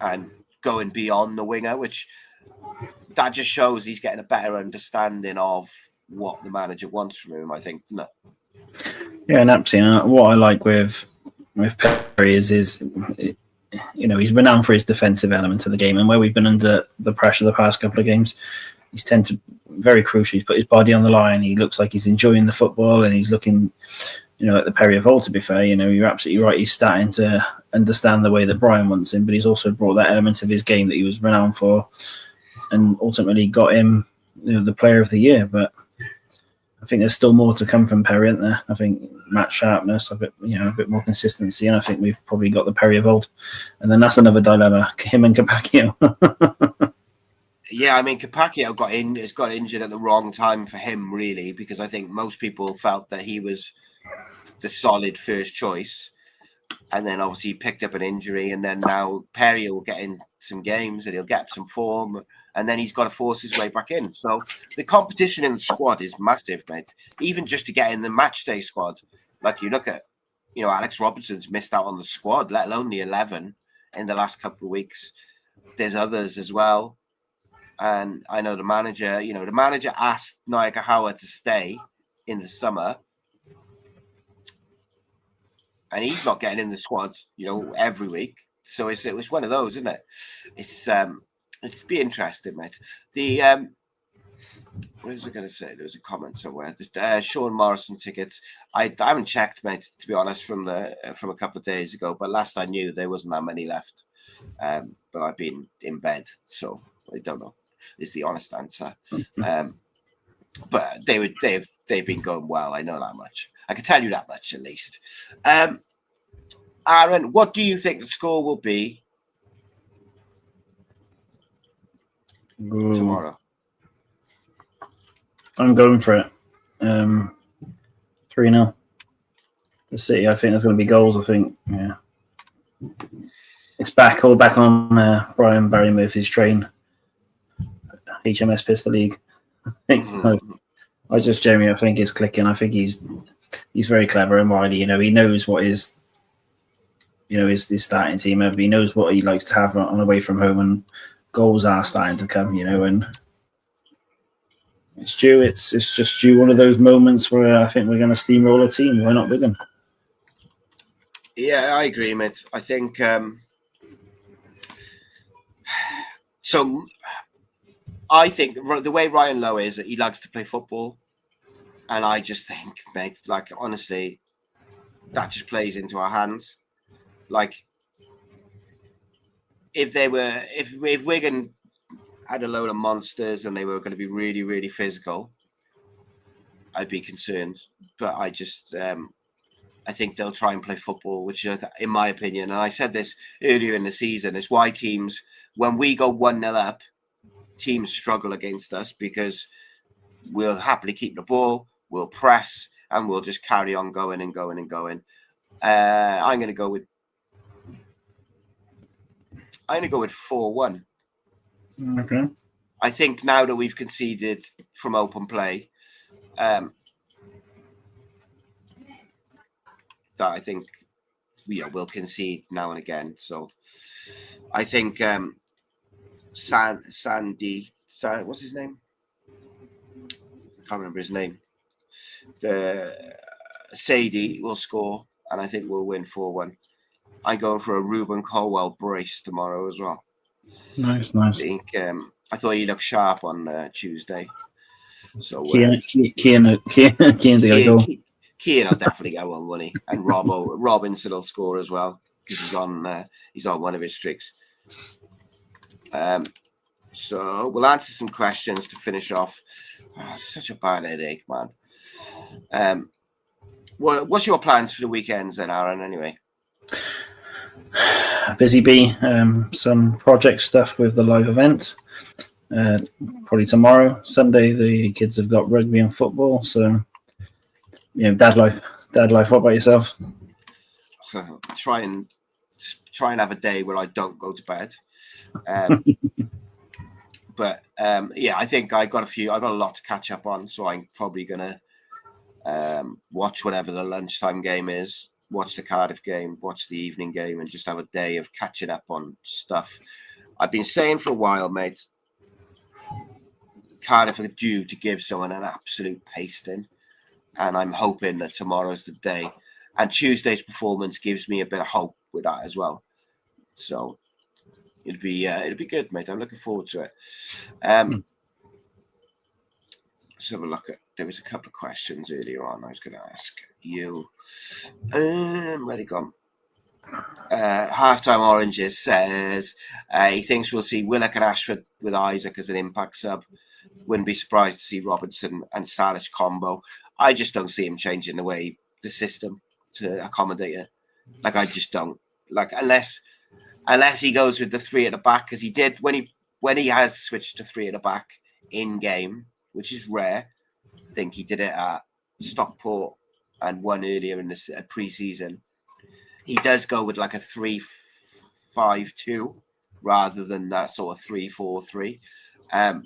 and going beyond the winger, which that just shows he's getting a better understanding of what the manager wants from him, I think, doesn't it? Yeah, and absolutely. What I like with Perry is he's renowned for his defensive element of the game, and where we've been under the pressure the past couple of games, he's tended to, very crucial, he's put his body on the line. He looks like he's enjoying the football, and he's looking, like the Perry of old, to be fair. You're absolutely right. He's starting to understand the way that Brian wants him, but he's also brought that element of his game that he was renowned for, and ultimately got him the player of the year. But I think there's still more to come from Perry, isn't there? I think match sharpness, a bit more consistency, and I think we've probably got the Perry of old. And then that's another dilemma, him and Capaccio. Yeah, I mean, Capaccio got injured at the wrong time for him, really, because I think most people felt that he was the solid first choice. And then obviously he picked up an injury, and then now Perry will get in some games and he'll get some form, and then he's got to force his way back in. So the competition in the squad is massive, mate. Even just to get in the match day squad, like you look at, Alex Robertson's missed out on the squad, let alone the 11 in the last couple of weeks. There's others as well. And I know the manager asked Naikahawa to stay in the summer, and he's not getting in the squad, every week. So it was one of those, isn't it? It's be interesting, mate. was I going to say? There was a comment somewhere. Sean Morrison tickets. I haven't checked, mate, to be honest, from a couple of days ago. But last I knew, there wasn't that many left. But I've been in bed, so I don't know. Is the honest answer. But they've been going well. I know that much. I can tell you that much at least. Aaron, what do you think the score will be tomorrow? I'm going for it. 3-0. The City, I think there's going to be goals. I think, yeah. It's all back on Brian Barry Murphy's train. HMS Pistol League. I think it's clicking. I think he's very clever and wily. He knows what his starting team. He knows what he likes to have on away from home, and goals are starting to come. And it's due. It's just due one of those moments where I think we're going to steamroll a team. Why not Wigan? Yeah, I agree, mate. I think so. I think the way Ryan Lowe is, he likes to play football, and I just think, mate, like honestly, that just plays into our hands. Like, if Wigan had a load of monsters and they were going to be really, really physical, I'd be concerned. But I just, I think they'll try and play football, which, in my opinion, and I said this earlier in the season, is why teams, when we go 1-0 up, teams struggle against us, because we'll happily keep the ball, we'll press, and we'll just carry on going and going and going. I'm going to go with 4-1. Okay. I think now that we've conceded from open play, that I think we'll concede now and again. So I think Sandy, what's his name? I can't remember his name. Sadie will score, and I think we'll win 4-1. I'm going for a Ruben Colwell brace tomorrow as well. Nice. I think I thought he looked sharp on Tuesday. So Keane will definitely get one, won't he? And Robinson will score as well, because he's on one of his streaks. So we'll answer some questions to finish off. Such a bad headache, man. What's your plans for the weekends then, Aaron, anyway? Busy bee. Some project stuff with the live event. Probably tomorrow. Sunday, the kids have got rugby and football. So, dad life. What about yourself? Try and have a day where I don't go to bed. But I think I got a lot to catch up on, so I'm probably gonna watch whatever the lunchtime game is, watch the Cardiff game, watch the evening game, and just have a day of catching up on stuff. I've been saying for a while, mate, Cardiff are due to give someone an absolute pasting, and I'm hoping that tomorrow's the day. And Tuesday's performance gives me a bit of hope with that as well. So it'll be good, mate. I'm looking forward to it. Let's have a look at. There was a couple of questions earlier on I was going to ask you. Where'd he gone? Halftime Oranges says he thinks we'll see Willock and Ashford with Isaac as an impact sub. Wouldn't be surprised to see Robertson and Salish combo. I just don't see him changing the system to accommodate it. Like, I just don't. Like, unless he goes with the three at the back, because he did when he has switched to three at the back in game, which is rare. I think he did it at Stockport and one earlier in the pre-season. He does go with like a 3-5-2 rather than that sort of 3-4-3. I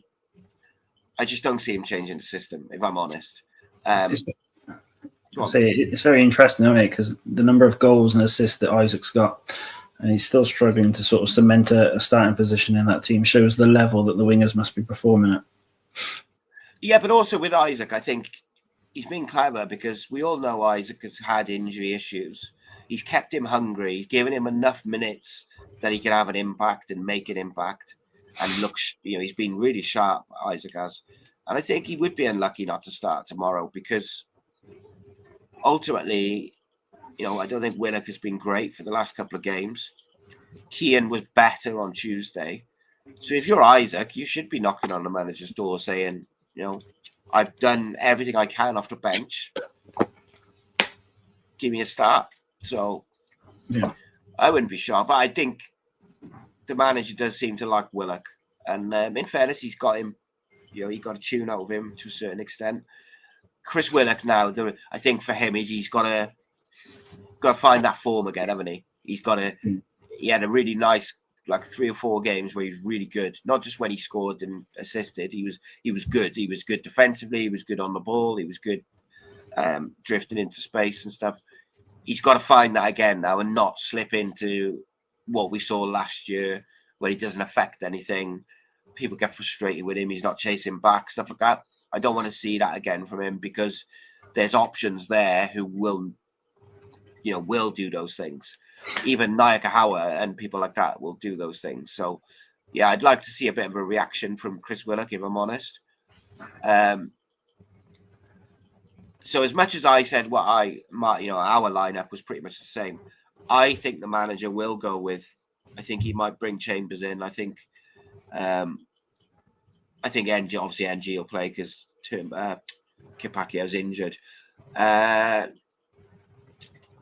just don't see him changing the system, if I'm honest. It's very interesting, isn't it? Because the number of goals and assists that Isaac's got, and he's still struggling to sort of cement a starting position in that team, shows the level that the wingers must be performing at. Yeah, but also with Isaac, I think he's been clever, because we all know Isaac has had injury issues. He's kept him hungry. He's given him enough minutes that he can have an impact and make an impact. And look, he's been really sharp, Isaac has. And I think he would be unlucky not to start tomorrow because ultimately, I don't think Willock has been great for the last couple of games. Keane was better on Tuesday. So if you're Isaac, you should be knocking on the manager's door saying, I've done everything I can off the bench. Give me a start. So yeah. I wouldn't be sure, but I think the manager does seem to like Willock. And in fairness, he's got him, he got a tune out of him to a certain extent. Chris Willock now, I think for him, he's got to find that form again, haven't he? He had a really nice, 3 or 4 games where he was really good. Not just when he scored and assisted. He was good. He was good defensively. He was good on the ball. He was good drifting into space and stuff. He's got to find that again now and not slip into what we saw last year where he doesn't affect anything. People get frustrated with him. He's not chasing back, stuff like that. I don't want to see that again from him because there's options there who will do those things. Even Nayakawa and people like that will do those things. So, yeah, I'd like to see a bit of a reaction from Chris Willock, if I'm honest. So as much as I said our lineup was pretty much the same, I think the manager will go with. I think he might bring Chambers in. I think NG will play because Kipakio's injured. Yeah,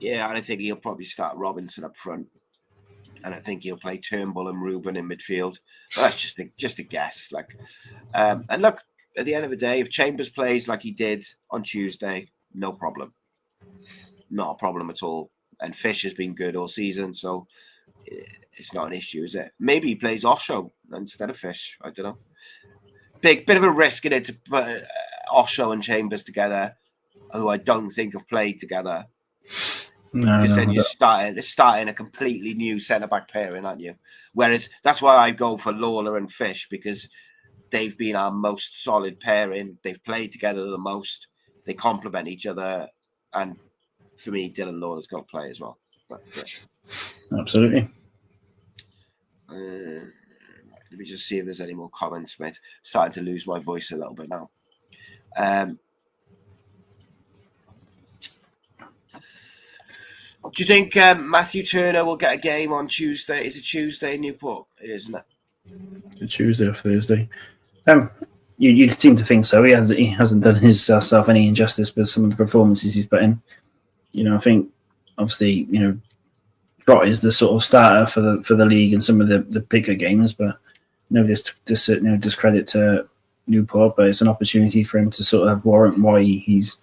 and I think he'll probably start Robinson up front. And I think he'll play Turnbull and Ruben in midfield. But that's just a guess. And look, at the end of the day, if Chambers plays like he did on Tuesday, no problem. Not a problem at all. And Fish has been good all season, so it's not an issue, is it? Maybe he plays Osho instead of Fish. I don't know. Bit of a risk in it to put Osho and Chambers together, who I don't think have played together. Because then you're starting a completely new centre-back pairing, aren't you? Whereas that's why I go for Lawler and Fish, because they've been our most solid pairing. They've played together the most. They complement each other. And for me, Dylan Lawler's got to play as well. But, yeah. Absolutely. Let me just see if there's any more comments, mate. Starting to lose my voice a little bit now. Do you think Matthew Turner will get a game on Tuesday? Is it Tuesday in Newport? It is, isn't it? It's a Tuesday or Thursday. You'd seem to think so. He hasn't done himself any injustice with some of the performances he's put in. I think obviously Trott is the sort of starter for the league and some of the bigger games, but discredit to Newport. But it's an opportunity for him to sort of warrant why he's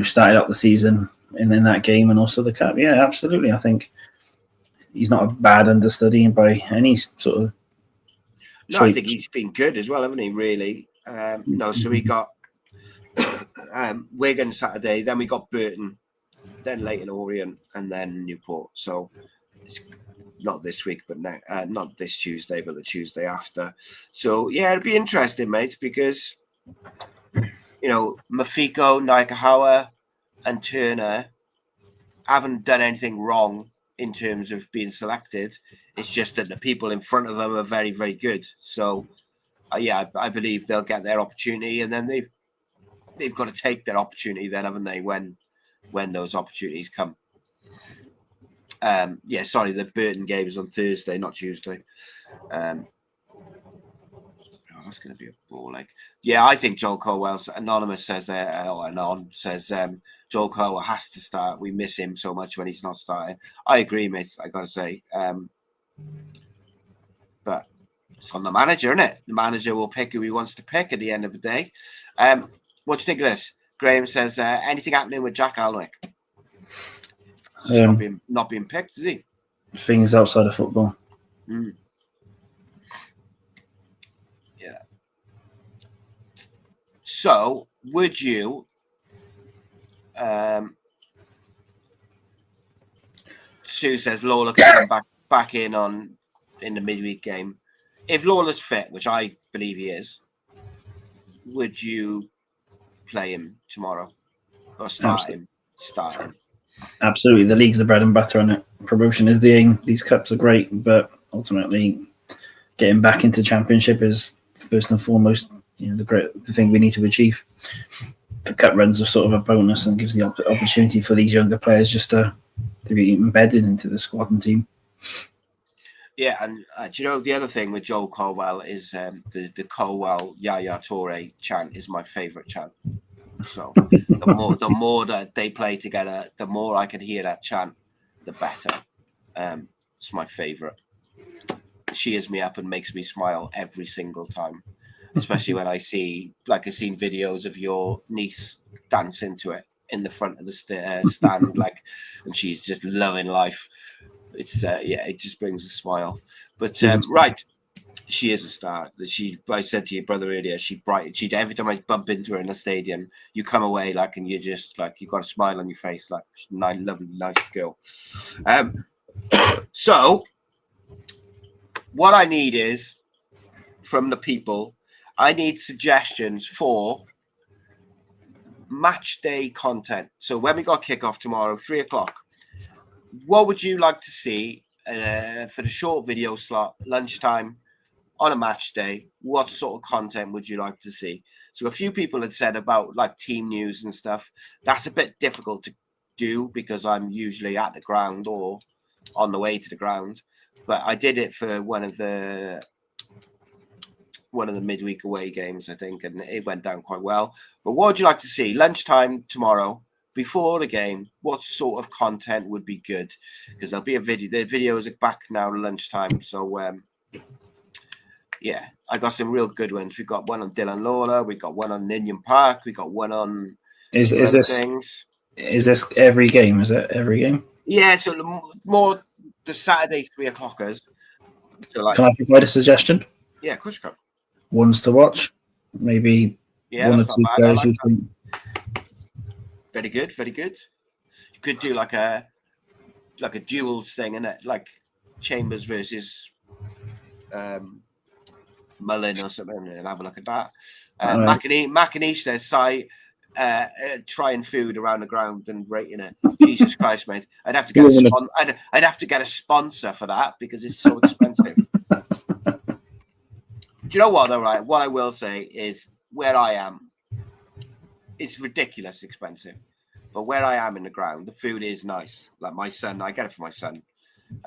started out the season in that game and also the cup. Yeah, absolutely. I think he's not a bad understudy by any sort of. No, I think he's been good as well, hasn't he? Really. So we got Wigan Saturday, then we got Burton, then Leyton Orient, and then Newport. So it's not this week, but not this Tuesday, but the Tuesday after. So yeah, it'd be interesting, mate, because Mafiko, Naikahawa, and Turner haven't done anything wrong in terms of being selected. It's just that the people in front of them are very, very good. So, I believe they'll get their opportunity, and then they've got to take their opportunity then, haven't they, when those opportunities come. The Burton game is on Thursday, not Tuesday. That's going to be a ball. I think Joel Colwell, Anonymous says there, Anon says Joel Colwell has to start. We miss him so much when he's not starting. I agree, mate. I got to say. But it's on the manager, isn't it? The manager will pick who he wants to pick at the end of the day. What do you think of this? Graham says, anything happening with Jack Alnwick? Not being picked, is he? Things outside of football. Mm. Yeah. So, would you Sue says Lawler can come back in the midweek game. If Lawler's fit, which I believe he is, would you play him tomorrow or start him? Absolutely. The league's the bread and butter on it. Promotion is the aim. These cups are great, but ultimately getting back into championship is first and foremost the thing we need to achieve. The cup runs are sort of a bonus and gives the opportunity for these younger players just to be embedded into the squad and team. Yeah, and do you know the other thing with Joel Colwell is the Colwell Yaya Toure chant is my favourite chant. So the more that they play together, the more I can hear that chant, the better. It's my favourite. Cheers me up and makes me smile every single time, especially when I've seen videos of your niece dancing to it in the front of the stand, and she's just loving life. It's it just brings a smile. But right, she is a star. I said to your brother earlier, she every time I bump into her in the stadium, you come away and you're just you've got a smile on your face, she's a lovely, nice girl. So what I need is from the people, I need suggestions for match day content. So when we got kickoff tomorrow, 3:00, what would you like to see for the short video slot, lunchtime on a match day? What sort of content would you like to see? So a few people had said about team news and stuff. That's a bit difficult to do because I'm usually at the ground or on the way to the ground. But I did it for one of the midweek away games, I think, and it went down quite well. But what would you like to see lunchtime tomorrow before the game? What sort of content would be good? Because there'll be a video. The videos are back now lunchtime, so I got some real good ones. We got one on Dylan Lawler. We got one on Ninian Park. We got one on is this every game? Is it every game? Yeah, so more the Saturday 3:00ers. So can I provide a suggestion? Yeah, of course you can. Ones to watch, maybe one or two players you think. Very good, very good. You could do a duels thing, innit? Like Chambers versus Mullen or something, and have a look at that. McAnish says, trying food around the ground and rating it. Jesus Christ, mate! I'd have to get a sponsor for that because it's so expensive. Do you know what, though, right? What I will say is where I am, it's ridiculous expensive. But where I am in the ground, the food is nice. Like my son, I get it for my son.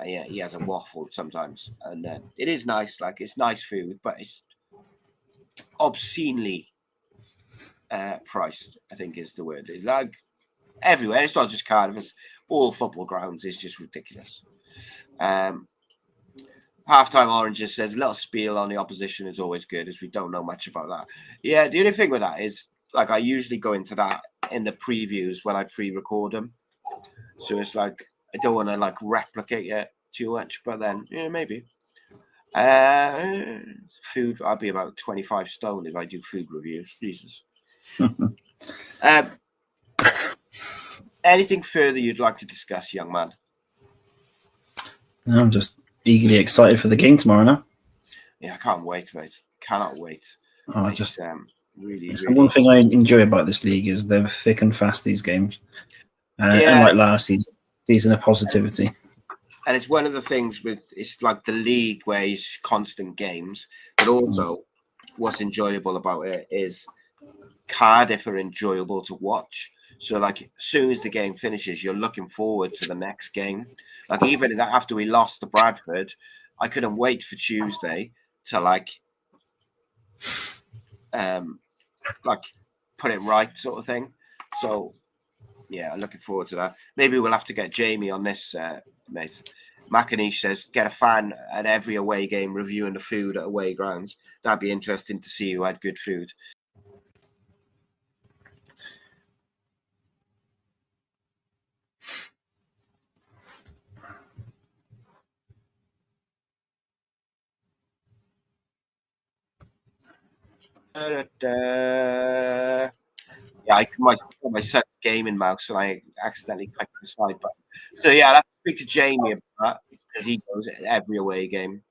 He has a waffle sometimes. And it is nice. It's nice food, but it's obscenely priced, I think is the word. It's everywhere. It's not just Cardiff. It's all football grounds. It's just ridiculous. Halftime Oranges says a little spiel on the opposition is always good, as we don't know much about that. Yeah, the only thing with that is I usually go into that in the previews when I pre-record them. So it's I don't want to replicate it too much, but then maybe. Food, I'd be about 25 stone if I do food reviews. Jesus. Anything further you'd like to discuss, young man? I'm just eagerly excited for the game tomorrow now. Yeah, I can't wait, mate. Cannot wait. It's really. The one thing I enjoy about this league is they're thick and fast, these games. And like last season of positivity. And it's one of the things it's the league where it's constant games, but also what's enjoyable about it is Cardiff are enjoyable to watch. So as soon as the game finishes, you're looking forward to the next game. Even after we lost to Bradford, I couldn't wait for Tuesday to put it right sort of thing. So yeah, I'm looking forward to that. Maybe we'll have to get Jamie on this, mate. McAnish says, get a fan at every away game reviewing the food at away grounds. That'd be interesting to see who had good food. Yeah, I put my son's gaming mouse and I accidentally clicked the side button. So yeah, I'll have to speak to Jamie about that because he goes every away game.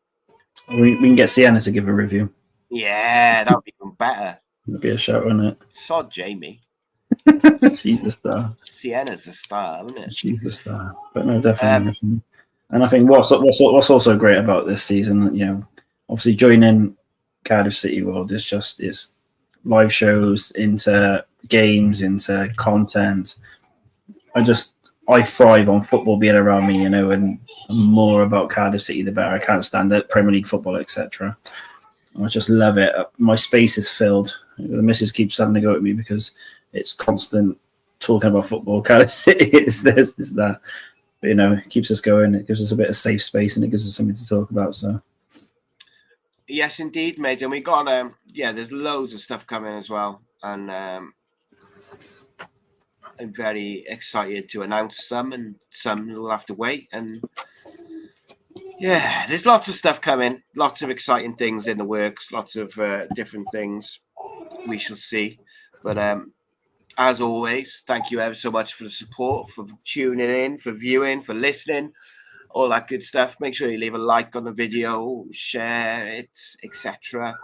We can get Sienna to give a review. Yeah, that would be even better. That'd be a shout, wouldn't it? Sod Jamie. She's the star. Sienna's the star, isn't it? She's the star. But no, definitely. And I think what's also great about this season, obviously joining Cardiff City World is just it's live shows, into games, into content. I thrive on football being around me, and the more about Cardiff City, the better. I can't stand it. Premier League football, etc. I just love it. My space is filled. The missus keeps having to go at me because it's constant talking about football. Cardiff City is this, is that. But, it keeps us going. It gives us a bit of safe space, and it gives us something to talk about. So, yes, indeed, mate. And we got there's loads of stuff coming as well, and I'm very excited to announce some, and some will have to wait. And yeah, there's lots of stuff coming, lots of exciting things in the works, lots of different things. We shall see. But as always, thank you ever so much for the support, for tuning in, for viewing, for listening, all that good stuff. Make sure you leave a like on the video, share it, etc.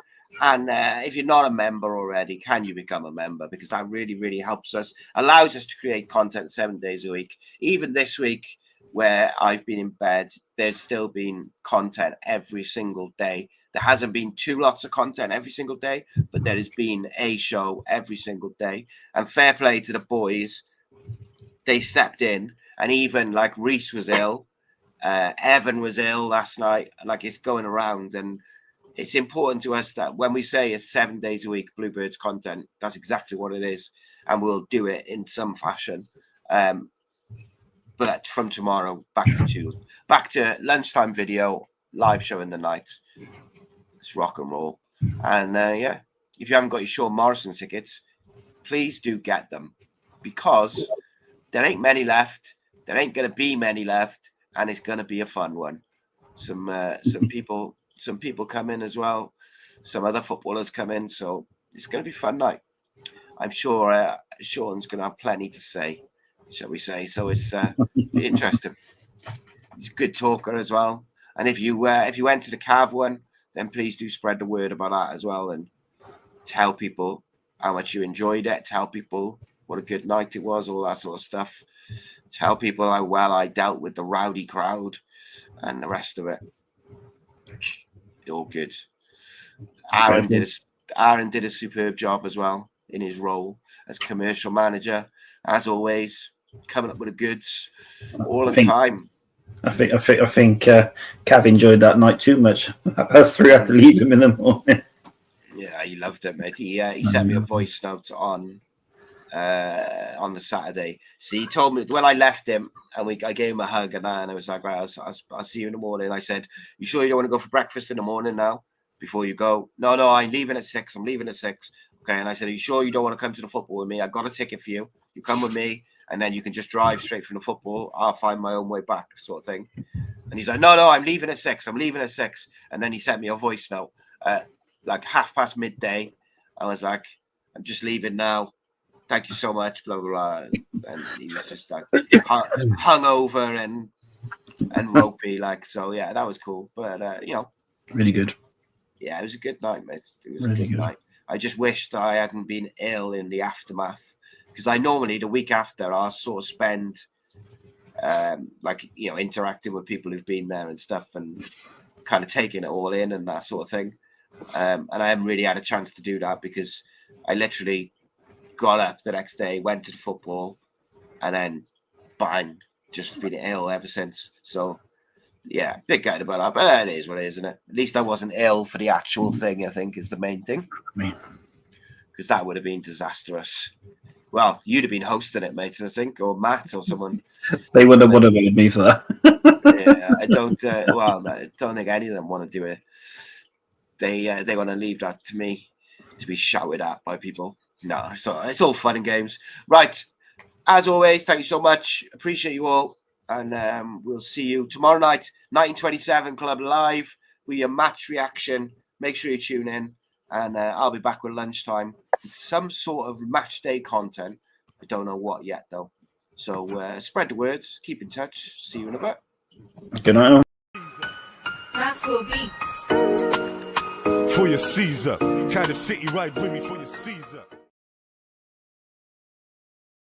And if you're not a member already, can you become a member? Because that really, really helps us, allows us to create content 7 days a week. Even this week, where I've been in bed, there's still been content every single day. There hasn't been 2 lots of content every single day, but there has been a show every single day. And fair play to the boys. They stepped in, and even like Reese was ill. Evan was ill last night. Like, it's going around, and it's important to us that when we say it's 7 days a week Bluebirds content, that's exactly what it is, and we'll do it in some fashion. But from tomorrow, back to lunchtime video, live show in the night. It's rock and roll. And if you haven't got your Sean Morrison tickets, please do get them, because there ain't many left. There ain't going to be many left, and it's going to be a fun one. Some people come in as well. Some other footballers come in, so it's going to be a fun night. I'm sure Sean's going to have plenty to say, shall we say? So it's interesting. He's a good talker as well. And if you went to the Cav one, then please do spread the word about that as well, and tell people how much you enjoyed it. Tell people what a good night it was, all that sort of stuff. Tell people how well I dealt with the rowdy crowd and the rest of it. All good. Aaron did a superb job as well in his role as commercial manager, as always, coming up with the goods all the time. I think Cav enjoyed that night too much. Us 3 had to leave him in the morning. Yeah, he loved it, mate. He sent me a voice note on the Saturday. So he told me when I left him, and I gave him a hug, and I was like, right, I'll see you in the morning. I said, you sure you don't want to go for breakfast in the morning now before you go? No, I'm leaving at 6. I'm leaving at 6. Okay. And I said, are you sure you don't want to come to the football with me? I got a ticket for you. You come with me, and then you can just drive straight from the football. I'll find my own way back, sort of thing. And he's like, no, I'm leaving at 6. I'm leaving at 6. And then he sent me a voice note, like midday. I was like, I'm just leaving now. Thank you so much, blah, blah, blah. And he was just like hungover and ropey, like, so yeah, that was cool. But really good. Yeah, it was a good night, mate. It was really a good night. I just wished I hadn't been ill in the aftermath, because I normally the week after I'll sort of spend interacting with people who've been there and stuff, and kind of taking it all in and that sort of thing. And I haven't really had a chance to do that, because I literally got up the next day, went to the football, and then bang, just been ill ever since. So yeah, bit gutted about that, but it is what it is, isn't it? At least I wasn't ill for the actual thing, I think, is the main thing. Because that would have been disastrous. Well, you'd have been hosting it, mate, I think, or Matt or someone. They would have wanted me for that. Yeah, I don't. I don't think any of them want to do it. They want to leave that to me to be shouted at by people. No, so it's all fun and games. Right. As always, thank you so much. Appreciate you all. And we'll see you tomorrow night, 1927 Club Live, with your match reaction. Make sure you tune in. And I'll be back with lunchtime with some sort of match day content. I don't know what yet, though. So spread the words. Keep in touch. See you in a bit. Good night. Maxwell Beats. For your Caesar. Cardiff City, ride with me for your Caesar.